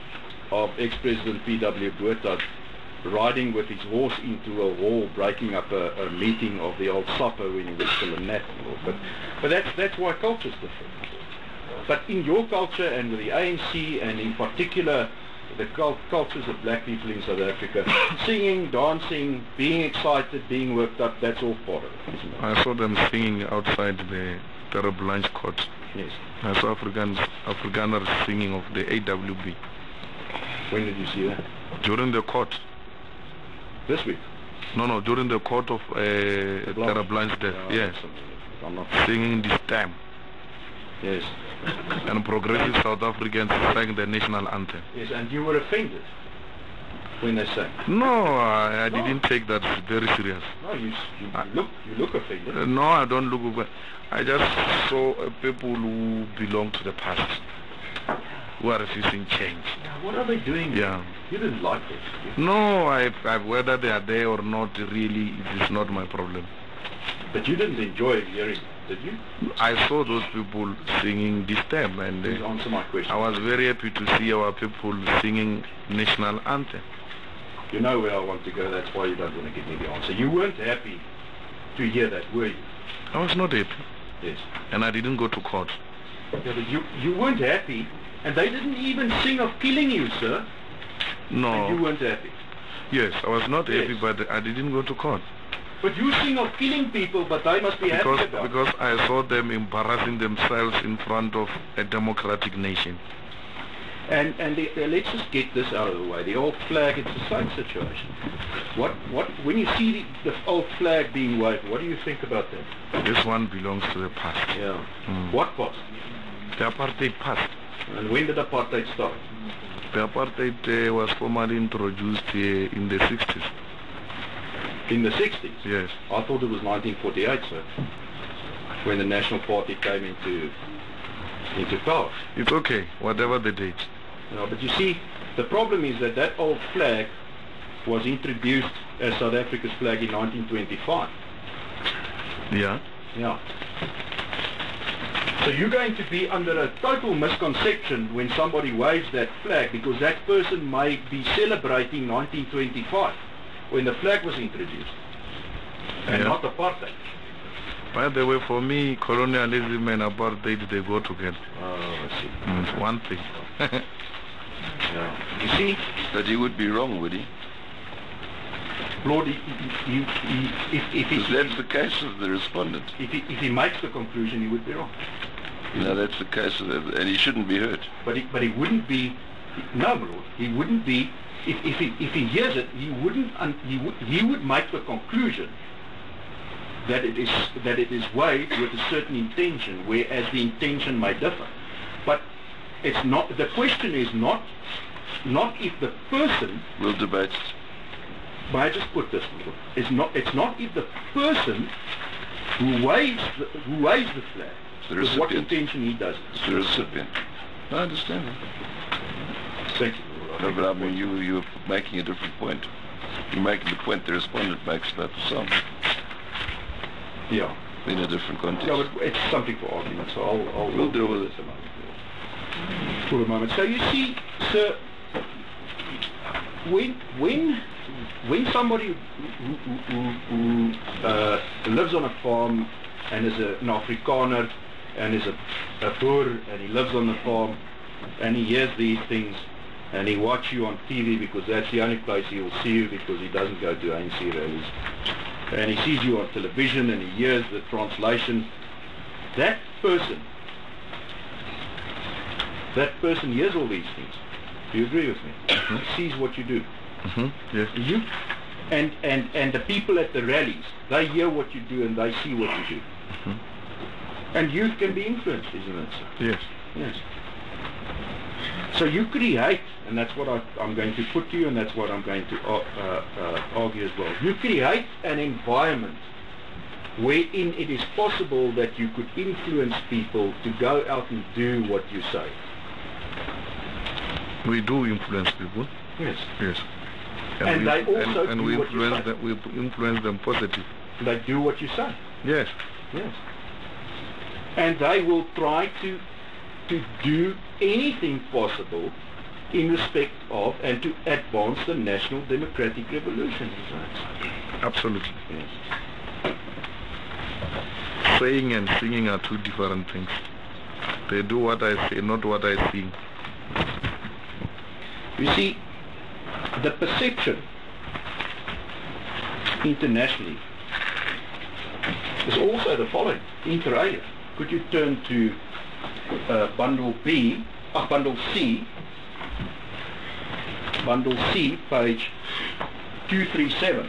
of ex-President P.W. Botha riding with his horse into a wall, breaking up a meeting of the old supper when he was still a nat. But that's why culture's different. But in your culture and with the ANC and in particular the cultures of black people in South Africa, singing, dancing, being excited, being worked up, that's all part of it, isn't it? I saw them singing outside the terrible lunch court. Yes. I saw Afrikaners singing of the AWB. When did you see that? During the court. This week? No, during the court of Terreblanche's death. Yes. I'm not singing this time. Yes. And progressive South Africans sang the national anthem. Yes, and you were offended when they sang? No, I didn't take that very serious. No, you look offended. No, I don't look. I just saw people who belong to the past, who are refusing change. Yeah, what are they doing? Yeah. You didn't like it. No, whether they are there or not, really, it is not my problem. But you didn't enjoy hearing it, did you? I saw those people singing this time, and please answer my question. I was very happy to see our people singing national anthem. You know where I want to go, that's why you don't want to give me the answer. You weren't happy to hear that, were you? I was not happy. Yes. And I didn't go to court. Yeah, but you weren't happy, and they didn't even sing of killing you, sir. No. And you weren't happy. Yes, I was not Yes. happy, but I didn't go to court. But you think of killing people, but they must be happy about it. Because I saw them embarrassing themselves in front of a democratic nation. And let's just get this out of the way. The old flag, it's the same situation. When you see the old flag being waved, what do you think about that? This one belongs to the past. Yeah. Mm. What past? The apartheid past. And when did apartheid start? The apartheid was formally introduced in the 60s. In the 60s? Yes. I thought it was 1948, sir, when the National Party came into power. It's okay, whatever the date. No, but you see, the problem is that old flag was introduced as South Africa's flag in 1925. Yeah. Yeah. So you're going to be under a total misconception when somebody waves that flag, because that person may be celebrating 1925 when the flag was introduced, and Yeah. not apartheid. By the way, for me, colonialism and apartheid, they go together. Oh, I see. It's one thing. Yeah. You see, But he would be wrong, would he? Lord, if Because that's the case of the respondent. he makes the conclusion, he would be wrong. No, that's the case of the, and he shouldn't be hurt. But he wouldn't be. No, my Lord, he wouldn't be. If he hears it, he wouldn't. He would make the conclusion that it is waved with a certain intention, whereas the intention may differ. But it's not. The question is not if the person. We'll debate. May I just put this? It's not if the person who waves the flag The with what recipient. intention he does it. It's the recipient. I understand that. Thank you. No, but I mean, you're making a different point. You're making the point the respondent makes about the song Yeah. in a different context. No, but it's something for argument, so We'll deal with it. For a moment. So you see, sir, when somebody who lives on a farm and is an Afrikaner and is a boer and he lives on the farm and he hears these things and he watches you on TV because that's the only place he will see you because he doesn't go to ANC rallies, and he sees you on television and he hears the translation, that person hears all these things. Do you agree with me? He sees what you do. Yes. You and the people at the rallies, they hear what you do and they see what you do. And youth can be influenced, isn't it, sir? Yes. Yes. So you create, and that's what I'm going to put to you, and that's what I'm going to argue as well. You create an environment wherein it is possible that you could influence people to go out and do what you say. We do influence people. Yes. Yes. And we, they also and do we what you influence say. them. We influence them positive. They do what you say. Yes. Yes. And they will try to do anything possible in respect of and to advance the national democratic revolution. Absolutely. Yes. Saying and singing are two different things. They do what I say, not what I sing. You see, the perception internationally is also the following, inter alia. Could you turn to bundle C, page 237.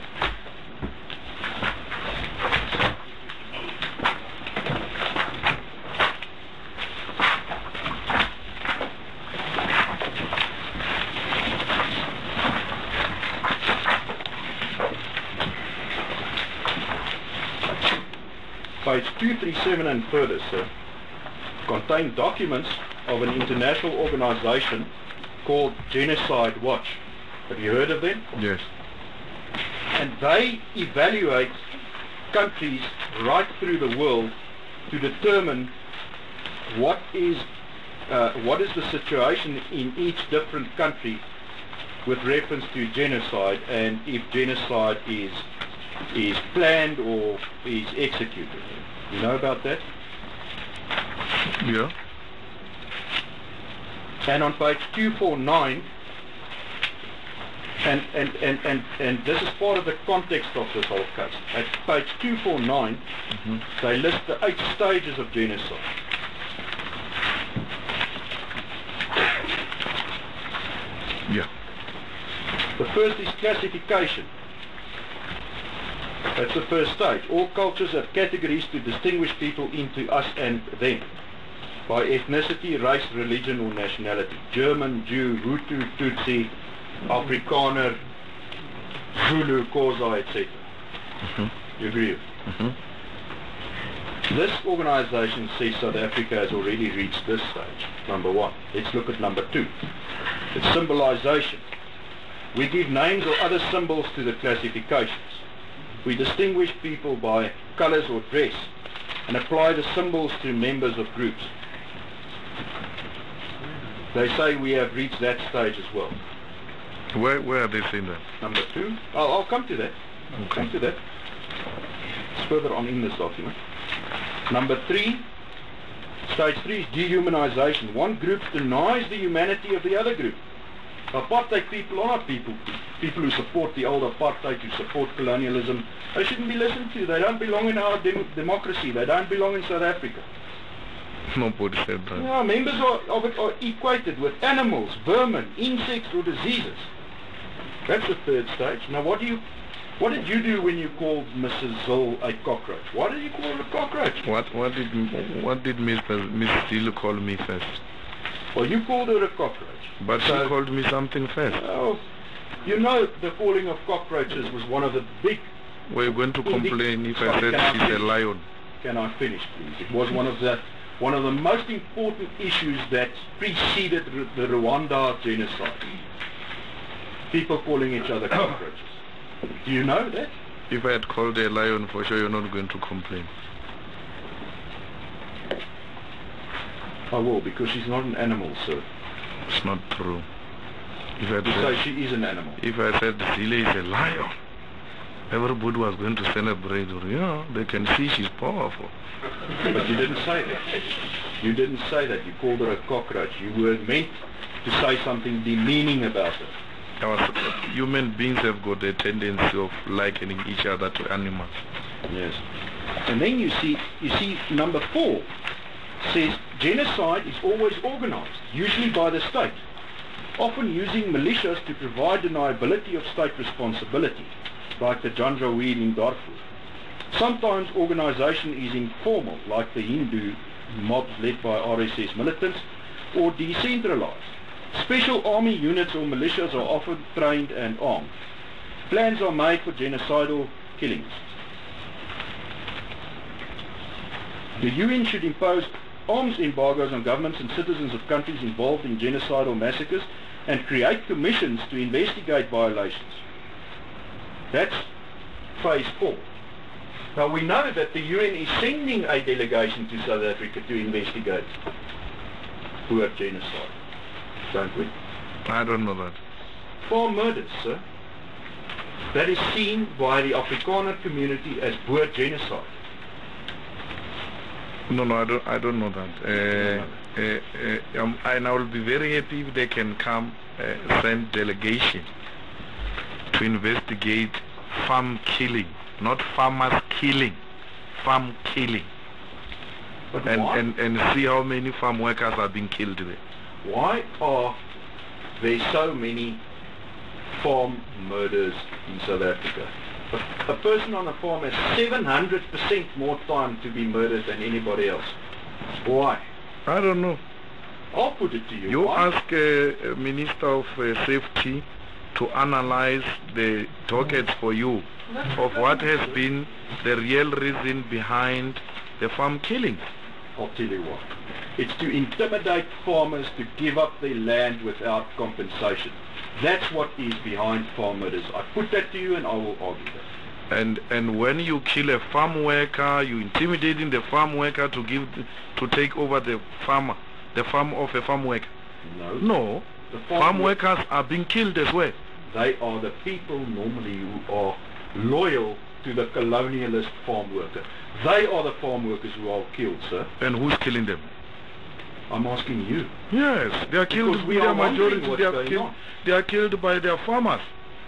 Page 237 and further, sir, contain documents of an international organization called Genocide Watch. Have you heard of them? Yes. And they evaluate countries right through the world to determine what is the situation in each different country with reference to genocide, and if genocide is planned or is executed. You know about that? Yeah. And on page 249, And this is part of the context of this whole case. At page 249, they list the 8 stages of genocide. Yeah. The first is classification. That's the first stage. All cultures have categories to distinguish people into us and them, by ethnicity, race, religion or nationality. German, Jew, Hutu, Tutsi, Afrikaner, Zulu, Xhosa, etc. You agree with me? This organization says South Africa has already reached this stage, number 1. Let's look at number 2. It's symbolization. We give names or other symbols to the classifications. We distinguish people by colors or dress and apply the symbols to members of groups. They say we have reached that stage as well. Where are they saying that? Number 2. I'll come to that. I'll come to that. It's further on in this document. Number 3. Stage 3 is dehumanization. One group denies the humanity of the other group. Apartheid people are not people who support the old apartheid, who support colonialism. They shouldn't be listened to. They don't belong in our democracy. They don't belong in South Africa. Nobody said that. Yeah, members of it are equated with animals, vermin, insects or diseases. That's the third stage. Now what did you do when you called Mrs. Zill a cockroach? Why did you call her a cockroach? What did Miss Zill call me first? Well, you called her a cockroach. But she called me something first. Oh, you know the calling of cockroaches was one of the big... We're going to complain if I said she's a lion. Can I finish, please? It was one of the most important issues that preceded the Rwanda genocide. People calling each other cockroaches. Do you know that? If I had called her a lion, for sure you're not going to complain. I will, because she's not an animal, sir. It's not true. If I You say she is an animal. If I said Zile is a lion, everybody was going to celebrate her. Yeah, they can see she's powerful. But you didn't say that. You didn't say that. You called her a cockroach. You were meant to say something demeaning about her. Human beings have got a tendency of likening each other to animals. Yes. And then you see number 4 says genocide is always organized, usually by the state, often using militias to provide deniability of state responsibility, like the Janjaweed in Darfur. Sometimes organization is informal, like the Hindu mobs led by RSS militants, or decentralized. Special army units or militias are often trained and armed. Plans are made for genocidal killings. The UN should impose arms embargoes on governments and citizens of countries involved in genocidal massacres and create commissions to investigate violations. That's phase 4. Now we know that the UN is sending a delegation to South Africa to investigate Boer genocide, don't we? I don't know that. Farm murders, sir. That is seen by the Afrikaner community as Boer genocide. No, I don't know that. And I will be very happy if they can come, send delegation to investigate farm killing, not farmers killing, farm killing. But and see how many farm workers are being killed there. Why are there so many farm murders in South Africa? A person on a farm has 700% more time to be murdered than anybody else. Why? I don't know. I'll put it to you. You Why? ask a Minister of Safety to analyze the dockets for you of what has been the real reason behind the farm killings. I'll tell you what. It's to intimidate farmers to give up their land without compensation. That's what is behind farm murders. I put that to you and I will argue that. And when you kill a farm worker, you intimidating the farm worker to take over the farm of a farm worker. No. The farm workers are being killed as well. They are the people normally who are loyal to the colonialist farm worker. They are the farm workers who are killed, sir. And who's killing them? I'm asking you. Yes, they are killed. We are majority. what's They are going killed. on. They are killed by their farmers.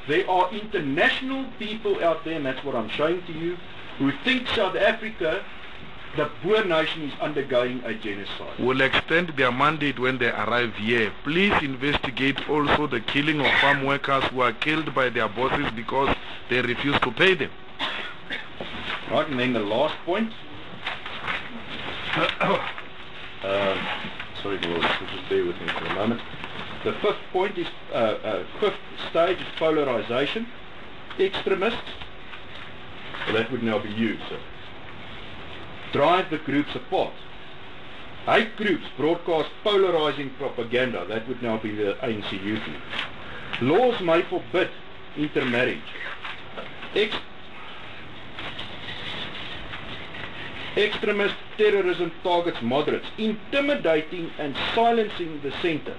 there are international people out there, and that's what I'm showing to you, who think South Africa, the Boer nation, is undergoing a genocide. Will extend their mandate when they arrive here. Please investigate also the killing of farm workers who are killed by their bosses because they refuse to pay them. Right, and then the last point. Sorry, Lord, just bear with me for a moment. The fifth point is, fifth stage is polarization. Extremists, well, that would now be you, sir. Drive the groups apart. Hate groups broadcast polarizing propaganda. That would now be the ANC Youth League. Laws may forbid intermarriage. Extremist terrorism targets moderates, intimidating and silencing the centre.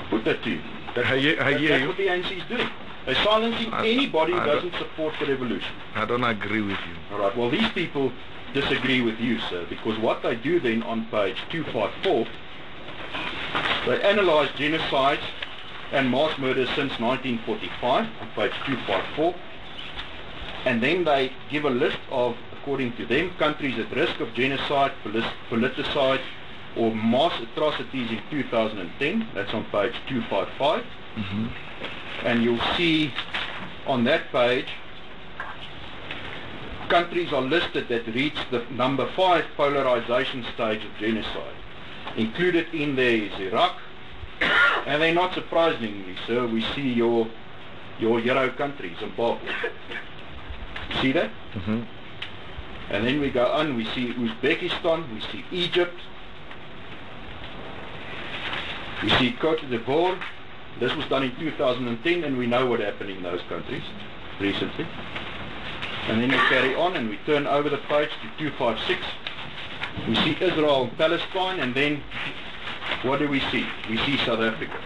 Put that to you. That's what the ANC is doing. They're silencing anybody who doesn't support the revolution. I don't agree with you. All right, well, these people disagree with you, sir, because what they do then on page 254, they analyze genocides and mass murders since 1945 on page 254, and then they give a list of, according to them, countries at risk of genocide, politicide, or mass atrocities in 2010. That's on page 255. Mm-hmm. And you'll see on that page countries are listed that reach the number 5 polarization stage of genocide. Included in there is Iraq, and then not surprisingly, sir, we see your hero country, Zimbabwe. See that? Mm-hmm. And then we go on, we see Uzbekistan, we see Egypt, we see Cote d'Ivoire. This was done in 2010, and we know what happened in those countries recently. And then we carry on and we turn over the page to 256. We see Israel and Palestine, and then what do we see? We see South Africa.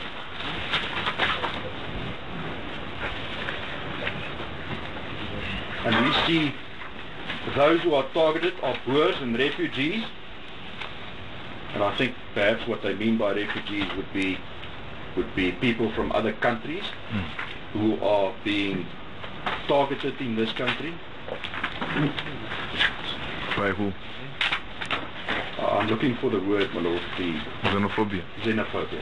And we see those who are targeted are Boers and refugees. And I think perhaps what they mean by refugees would be people from other countries who are being targeted in this country. By who? I'm looking for the word, my lord. Xenophobia. Xenophobia.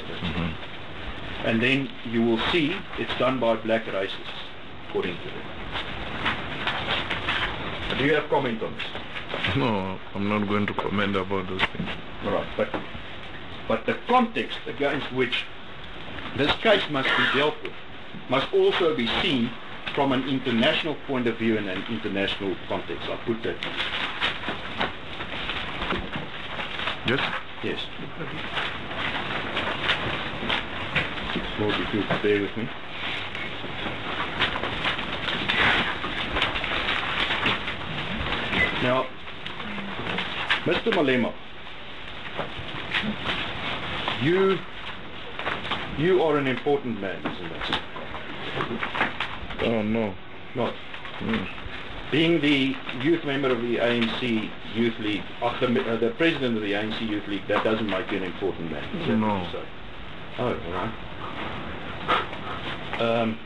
And then you will see it's done by black racists, according to them. Do you have comment on this? No, I'm not going to comment about those things. All right, but the context against which this case must be dealt with must also be seen from an international point of view and an international context. I'll put that. Yes? Yes. Lord, if you'll bear with me. Now, Mr. Malema, you are an important man, isn't it? Oh, no. Not. Being the youth member of the ANC Youth League, the president of the ANC Youth League, that doesn't make you an important man. Is that what you say? Oh, all right.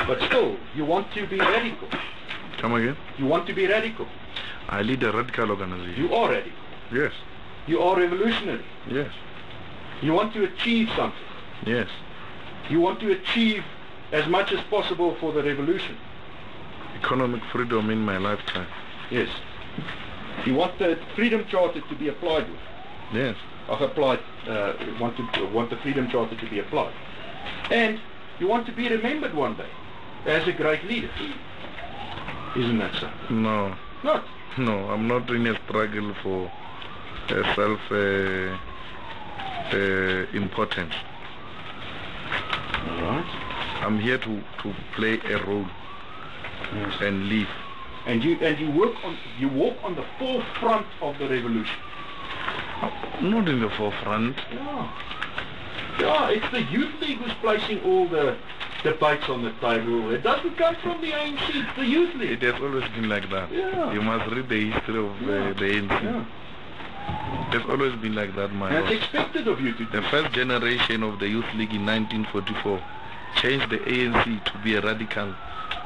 But still, you want to be radical. Come again? You want to be radical. I lead a radical organization. You are radical. Yes. You are revolutionary. Yes. You want to achieve something. Yes. You want to achieve as much as possible for the revolution. Economic freedom in my lifetime. Yes. You want the Freedom Charter to be applied with. Yes. Want the Freedom Charter to be applied. And you want to be remembered one day as a great leader. Isn't that so? No. Not? No, I'm not in a struggle for self-importance. All right. I'm here to play a role and live. And you walk on the forefront of the revolution. Not in the forefront. Yeah, it's the Youth League who's placing all the debates on the table. It doesn't come from the ANC, it's the Youth League. It has always been like that. Yeah. You must read the history of the ANC. Yeah. It's always been like that, my And lord. it's expected of you to do. The first generation of the Youth League in 1944 changed the ANC to be a radical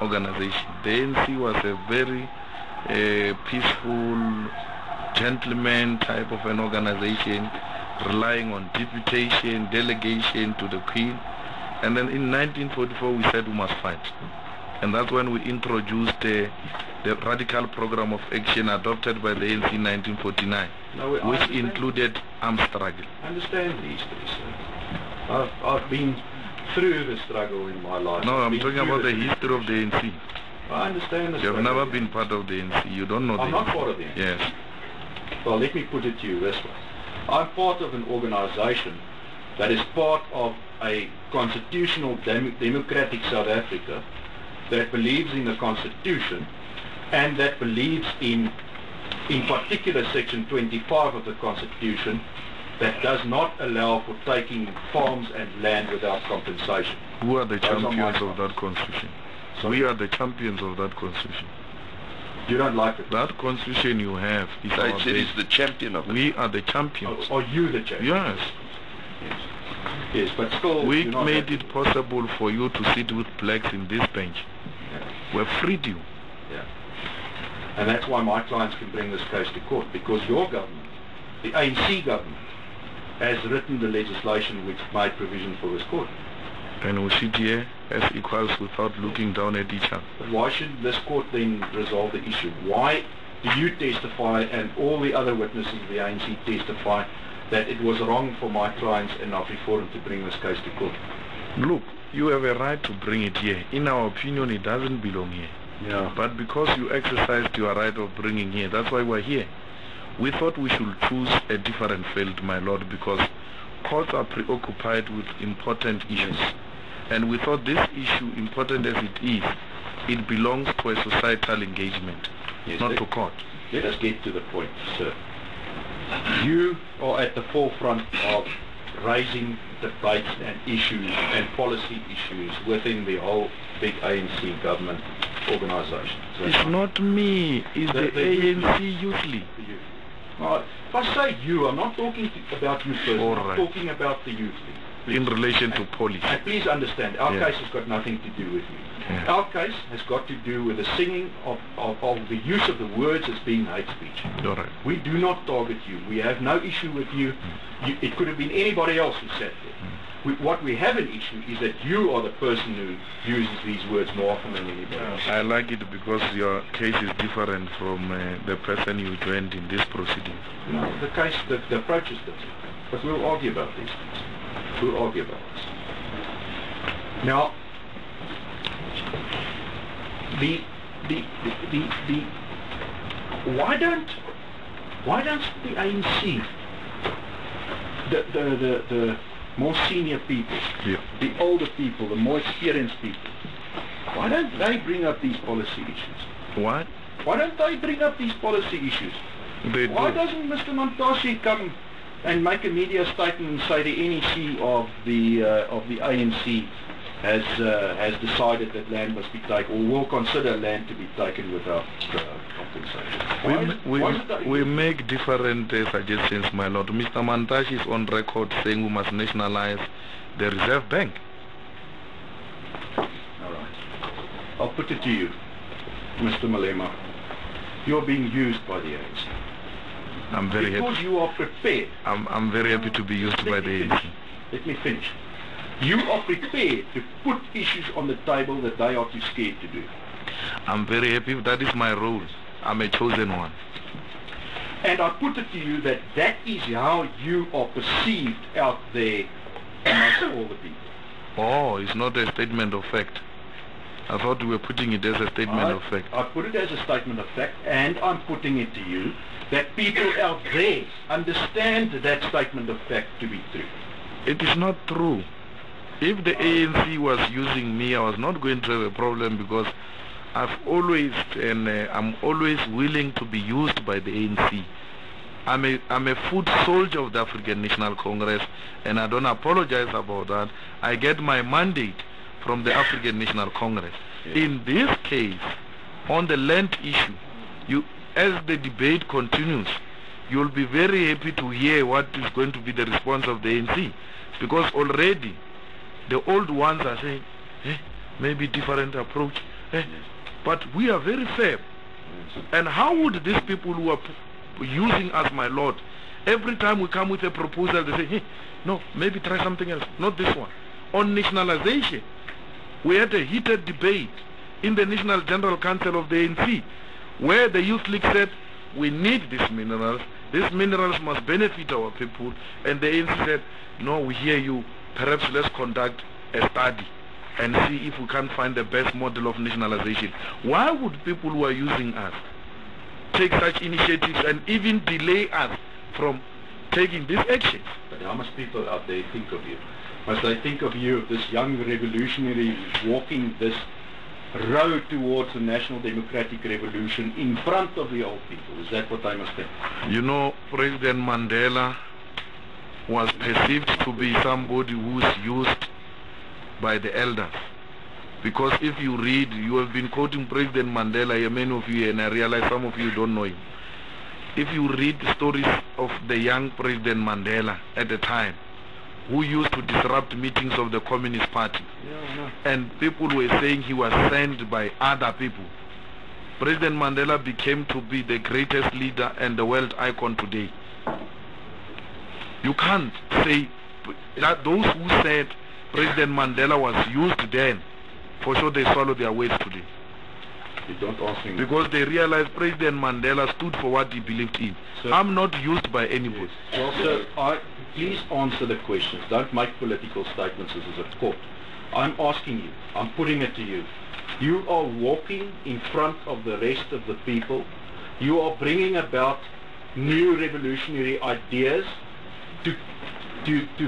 organization. The ANC was a very peaceful, gentleman type of an organization, relying on deputation, delegation to the Queen. And then in 1944 we said we must fight. And that's when we introduced the radical program of action adopted by the ANC in 1949, which included armed struggle. I understand the history, sir. I've been through the struggle in my life. No, I'm Been talking through about the history of the ANC. I understand the You have struggle. never been part of the ANC. You don't know I'm the not ANC. part of the ANC. Yes. Well, let me put it to you this way. I'm part of an organization that is part of a constitutional democratic South Africa that believes in the Constitution and that believes in particular Section 25 of the Constitution that does not allow for taking farms and land without compensation. Who are the Those are my champions of thoughts. that constitution? Sorry? We are the champions of that constitution. You don't like it? That constitution you have is I our said he's base. the champion of it. We are the champions. Are you the champion? Yes. Yes, but still... We you're not made happy. it possible for you to sit with blacks in this bench. We freed you. Yeah. And that's why my clients can bring this case to court, because your government, the ANC government, has written the legislation which made provision for this court. And we sit here as equals without looking down at each other. But why should this court then resolve the issue? Why do you testify and all the other witnesses of the ANC testify that it was wrong for my clients and Nafi Forum to bring this case to court? Look, you have a right to bring it here. In our opinion, it doesn't belong here. Yeah. But because you exercised your right of bringing here, that's why we're here. We thought we should choose a different field, my lord, because courts are preoccupied with important issues. And we thought this issue, important as it is, it belongs to a societal engagement, Yes, not to court. Let us get to the point, sir. You are at the forefront of raising debates and issues and policy issues within the whole big ANC government organization. Is that It's right? not me, it's the ANC Youth League. You. Well, if I say you, I'm not talking about you first. All I'm right. talking about the youth league. Please. In relation to police. And please understand, our Yeah. case has got nothing to do with you. Yeah. Our case has got to do with the singing of the use of the words as being hate speech. All right. We do not target you. We have no issue with you. It could have been anybody else who sat there. What we have an issue is that you are the person who uses these words more often than anybody else. I like it because your case is different from the person you joined in this proceeding. No, the case, the approach is different. But we'll argue about these things. We'll argue about this. Now, why don't the ANC, the more senior people, Yeah. the older people, the more experienced people, why don't they bring up these policy issues? What? Why don't they bring up these policy issues? They Why do. doesn't Mr. Montassi come and make a media statement and say the NEC of the ANC has decided that land must be taken, or will consider land to be taken without compensation? Why is it We make different suggestions, my lord. Mr. Mantash is on record saying we must nationalize the Reserve Bank. All right. I'll put it to you, Mr. Malema. You're being used by the ANC. I'm very Because happy. you are prepared. I'm very happy to be used by the ANC. Let me finish. You are prepared to put issues on the table that they are too scared to do. I'm very happy. That is my role. I'm a chosen one. And I put it to you that that is how you are perceived out there amongst all the people. Oh, it's not a statement of fact. I thought we were putting it as a statement of fact. I put it as a statement of fact, and I'm putting it to you that people out there understand that statement of fact to be true. It is not true. If the ANC was using me, I was not going to have a problem because I've always and I'm always willing to be used by the ANC. I'm a foot soldier of the African National Congress, and I don't apologize about that. I get my mandate from the African National Congress. Yes. In this case, on the land issue, as the debate continues, you'll be very happy to hear what is going to be the response of the ANC, because already the old ones are saying, maybe different approach, but we are very fair. And how would these people who are using us, my lord, every time we come with a proposal, they say, no, maybe try something else, not this one. On nationalization, we had a heated debate in the National General Council of the ANC, where the Youth League said, we need these minerals must benefit our people, and the ANC said, no, we hear you, perhaps let's conduct a study and see if we can find the best model of nationalization. Why would people who are using us take such initiatives and even delay us from taking these actions? But how much people out there think of you? Must they think of you, this young revolutionary walking this road towards the national democratic revolution in front of the old people? Is that what I must think? You know, President Mandela was perceived to be somebody who's used by the elders. Because if you read, you have been quoting President Mandela, many of you, and I realize some of you don't know him. If you read the stories of the young President Mandela at the time, who used to disrupt meetings of the Communist Party, and people were saying he was sent by other people, President Mandela became to be the greatest leader and the world icon today. You can't say that those who said President Mandela was used then, for sure they swallow their words today. You don't ask me. Because they realized President Mandela stood for what he believed in. Sir, I'm not used by anybody. Yes. Well, sir, please answer the questions. Don't make political statements as a court. I'm asking you, I'm putting it to you. You are walking in front of the rest of the people. You are bringing about new revolutionary ideas to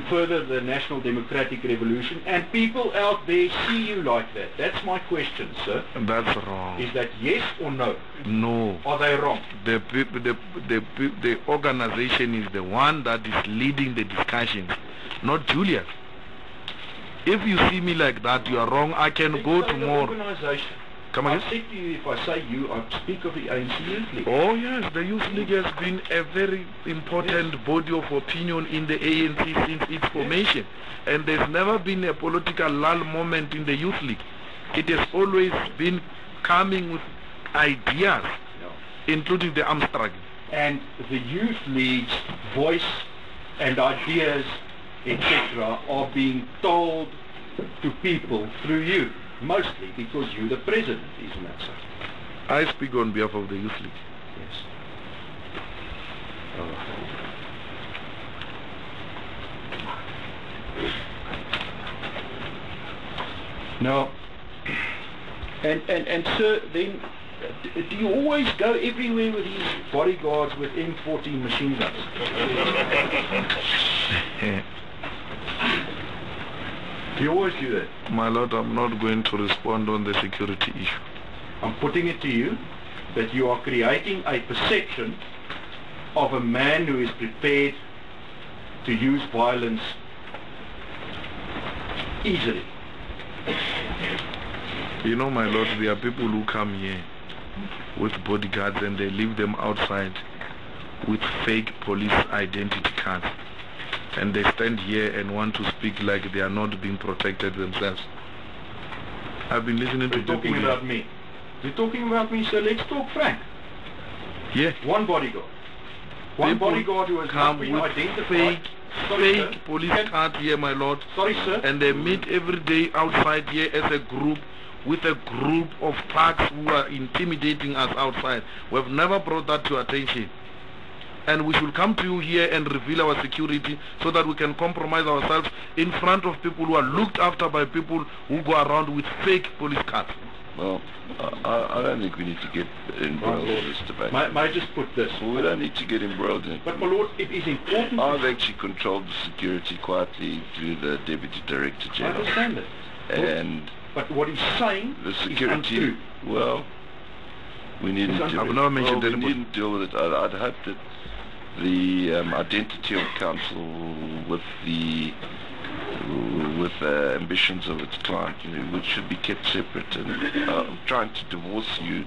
further the national democratic revolution, and people out there see you like that. That's my question, sir. That's wrong. Is that yes or no? No. Are they wrong? The organization is the one that is leading the discussions, not Julius. If you see me like that, you are wrong. I can go tomorrow. Organization. Come again? I said to you, if I say you, I speak of the ANC Youth League. Oh yes, the Youth League has been a very important body of opinion in the ANC since its formation. And there's never been a political lull moment in the Youth League. It has always been coming with ideas, including the arms struggle. And the Youth League's voice and ideas, etc., are being told to people through you. Mostly because you're the president, isn't that so? I speak on behalf of the Youth League. Yes. Now, and sir, then, do you always go everywhere with these bodyguards with M14 machine guns? You always do that. My lord, I'm not going to respond on the security issue. I'm putting it to you that you are creating a perception of a man who is prepared to use violence easily. You know, my lord, there are people who come here with bodyguards and they leave them outside with fake police identity cards. And they stand here and want to speak like they are not being protected themselves. I've been listening to people. You're talking about me. You're talking about me, so let's talk frank. Yeah. One bodyguard. One bodyguard who has come not been with identified. fake police card here, my lord. Sorry, sir. And they meet every day outside here as a group, with a group of thugs who are intimidating us outside. We have never brought that to attention. And we should come to you here and reveal our security so that we can compromise ourselves in front of people who are looked after by people who go around with fake police cards. Well, I don't think we need to get embroiled in this debate. May I just put this? Well, we don't need to get embroiled in it. But my lord, it is important. I've actually controlled the security quietly through the Deputy Director General. I understand it. And but what he's saying the security, is untrue. well, we needn't deal with it. I'd hope that the identity of council with the ambitions of its client, which should be kept separate, and trying to divorce you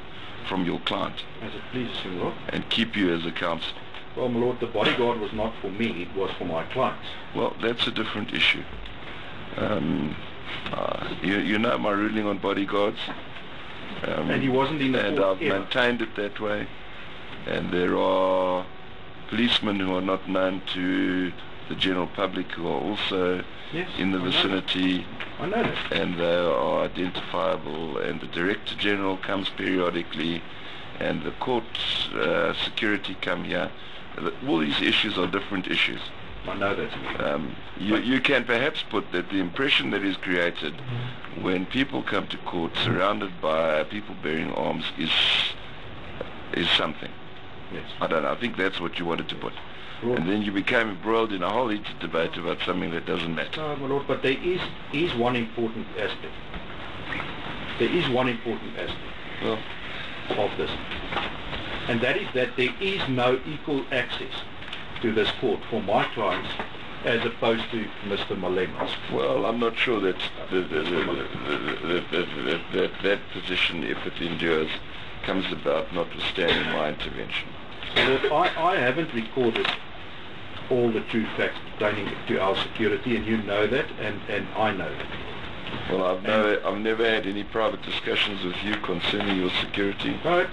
from your client as it pleases you, Lord, and keep you as a council. Well, my lord, the bodyguard was not for me, it was for my clients. Well, that's a different issue. You know my ruling on bodyguards. And he wasn't in the and court I've ever. maintained it that way. And there are policemen who are not known to the general public who are also in the vicinity. I know that. And they are identifiable, and the Director General comes periodically, and the court security come here. All these issues are different issues. I know that. You can perhaps put that the impression that is created when people come to court surrounded by people bearing arms is something. Yes. I don't know. I think that's what you wanted to put. Lord. And then you became embroiled in a whole heated debate about something that doesn't matter. No, my lord, but there is one important aspect. There is one important aspect of this. And that is that there is no equal access to this court for my clients as opposed to Mr. Malema's. Well, I'm not sure that that position, if it endures, comes about notwithstanding my intervention. So I haven't recorded all the true facts pertaining to our security, and you know that, and I know that. Well, I've never had any private discussions with you concerning your security. No,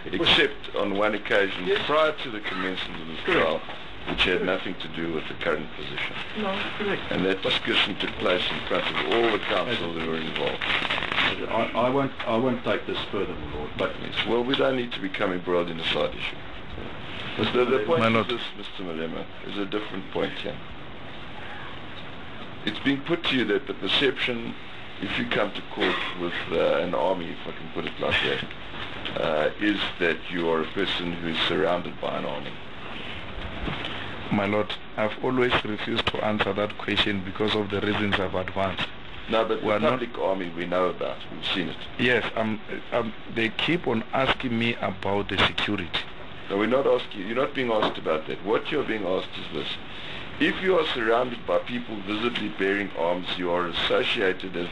except on one occasion prior to the commencement of this trial, which had nothing to do with the current position. No, correct. And that discussion took place in front of all the counsel that were involved. I won't take this further, my lord. But yes, well, we don't need to become embroiled in a side issue. The point of this, Mr. Malema, is a different point here. It's being put to you that the perception, if you come to court with an army, if I can put it like that, is that you are a person who is surrounded by an army. My lord, I've always refused to answer that question because of the reasons I've advanced. No, but the public army we know about, we've seen it. Yes, they keep on asking me about the security. No, we're not asking, you're not being asked about that. What you're being asked is this. If you are surrounded by people visibly bearing arms, you are associated as,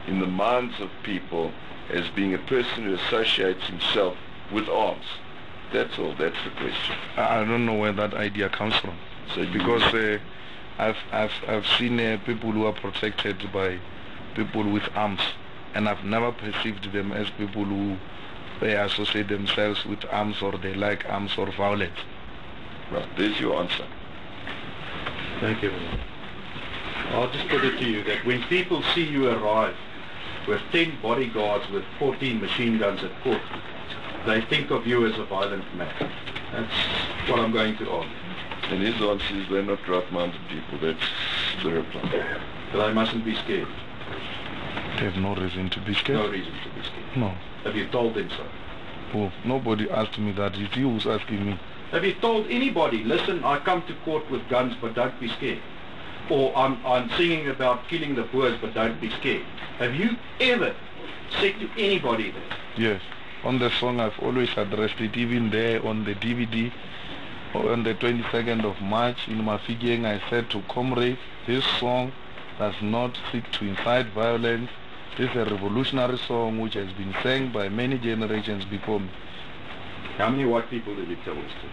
in the minds of people, as being a person who associates himself with arms. That's all, that's the question. I don't know where that idea comes from. So because I've seen people who are protected by people with arms, and I've never perceived them as people who they associate themselves with arms, or they like arms or violence. Right, there's your answer. Thank you. I'll just put it to you that when people see you arrive with 10 bodyguards with 14 machine guns at court, they think of you as a violent man. That's what I'm going to argue. And his answer is they're not right-minded people. That's the reply. But they mustn't be scared. They have no reason to be scared. No reason to be scared. No. Have you told them so? Oh, nobody asked me that. It's you who's asking me. Have you told anybody, listen, I come to court with guns, but don't be scared? Or I'm singing about killing the Boers, but don't be scared? Have you ever said to anybody that? Yes. On the song, I've always addressed it, even there on the DVD. On the 22nd of March in Mafikeng, I said to comrades, this song does not seek to incite violence. This is a revolutionary song which has been sang by many generations before me. How many white people did you tell this to?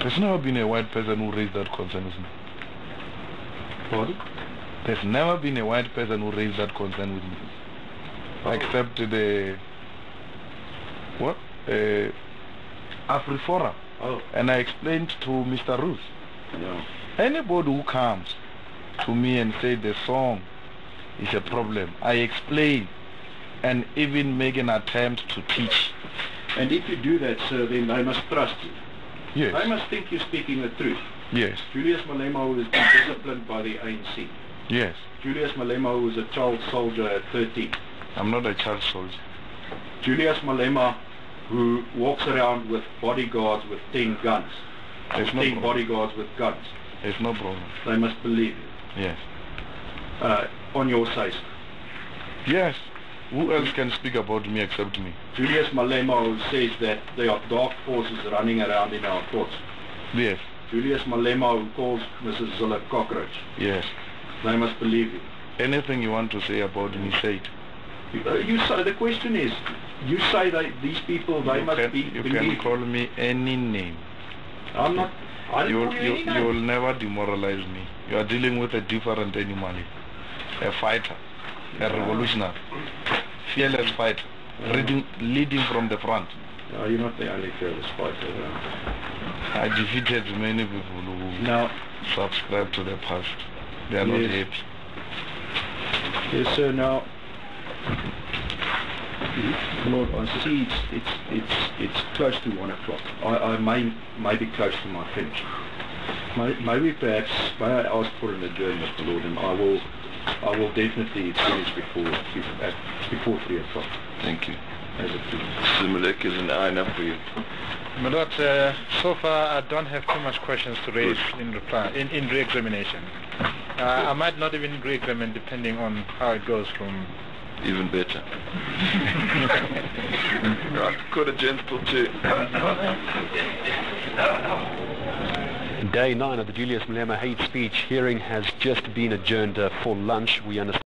There's never been a white person who raised that concern with me. Pardon? There's never been a white person who raised that concern with me. Except the... what? Afrifora. Oh. And I explained to Mr. Roos. Yeah. Anybody who comes to me and say the song is a problem, I explain and even make an attempt to teach. And if you do that, sir, then they must trust you. Yes. They must think you're speaking the truth. Yes. Julius Malema, who has been disciplined by the ANC. Yes. Julius Malema, who was a child soldier at 13. I'm not a child soldier. Julius Malema, who walks around with bodyguards with 10 guns. There's no 10 problem. bodyguards with guns. There's no problem. They must believe you. Yes. On your say. Yes. Who else can speak about me except me? Julius Malema, who says that there are dark forces running around in our courts. Yes. Julius Malema, who calls Mrs. Zille cockroach. Yes. They must believe you. Anything you want to say about me, say it. You say, the question is, you say that these people, they must be You believed. can call me any name. I'm not. I You don't you will never demoralize me. You are dealing with a different animal, a fighter, a revolutionary, fearless fighter, leading from the front. No, you're not the only fearless fighter. I defeated many people who subscribe to the past. They are not happy. Yes, sir. Now, Lord, I see it's close to 1 o'clock. I may be close to my finish. May I ask for an adjournment, Mr. Lord, and I will definitely finish before 3 o'clock. Thank you. As it is. Simalek is an eye enough for you. My Lord, so far I don't have too much questions to raise in reply, in re-examination. I might not even re-examine depending on how it goes from... Even better. Right, court adjourned till 2. Day 9 of the Julius Malema hate speech hearing has just been adjourned for lunch. We understand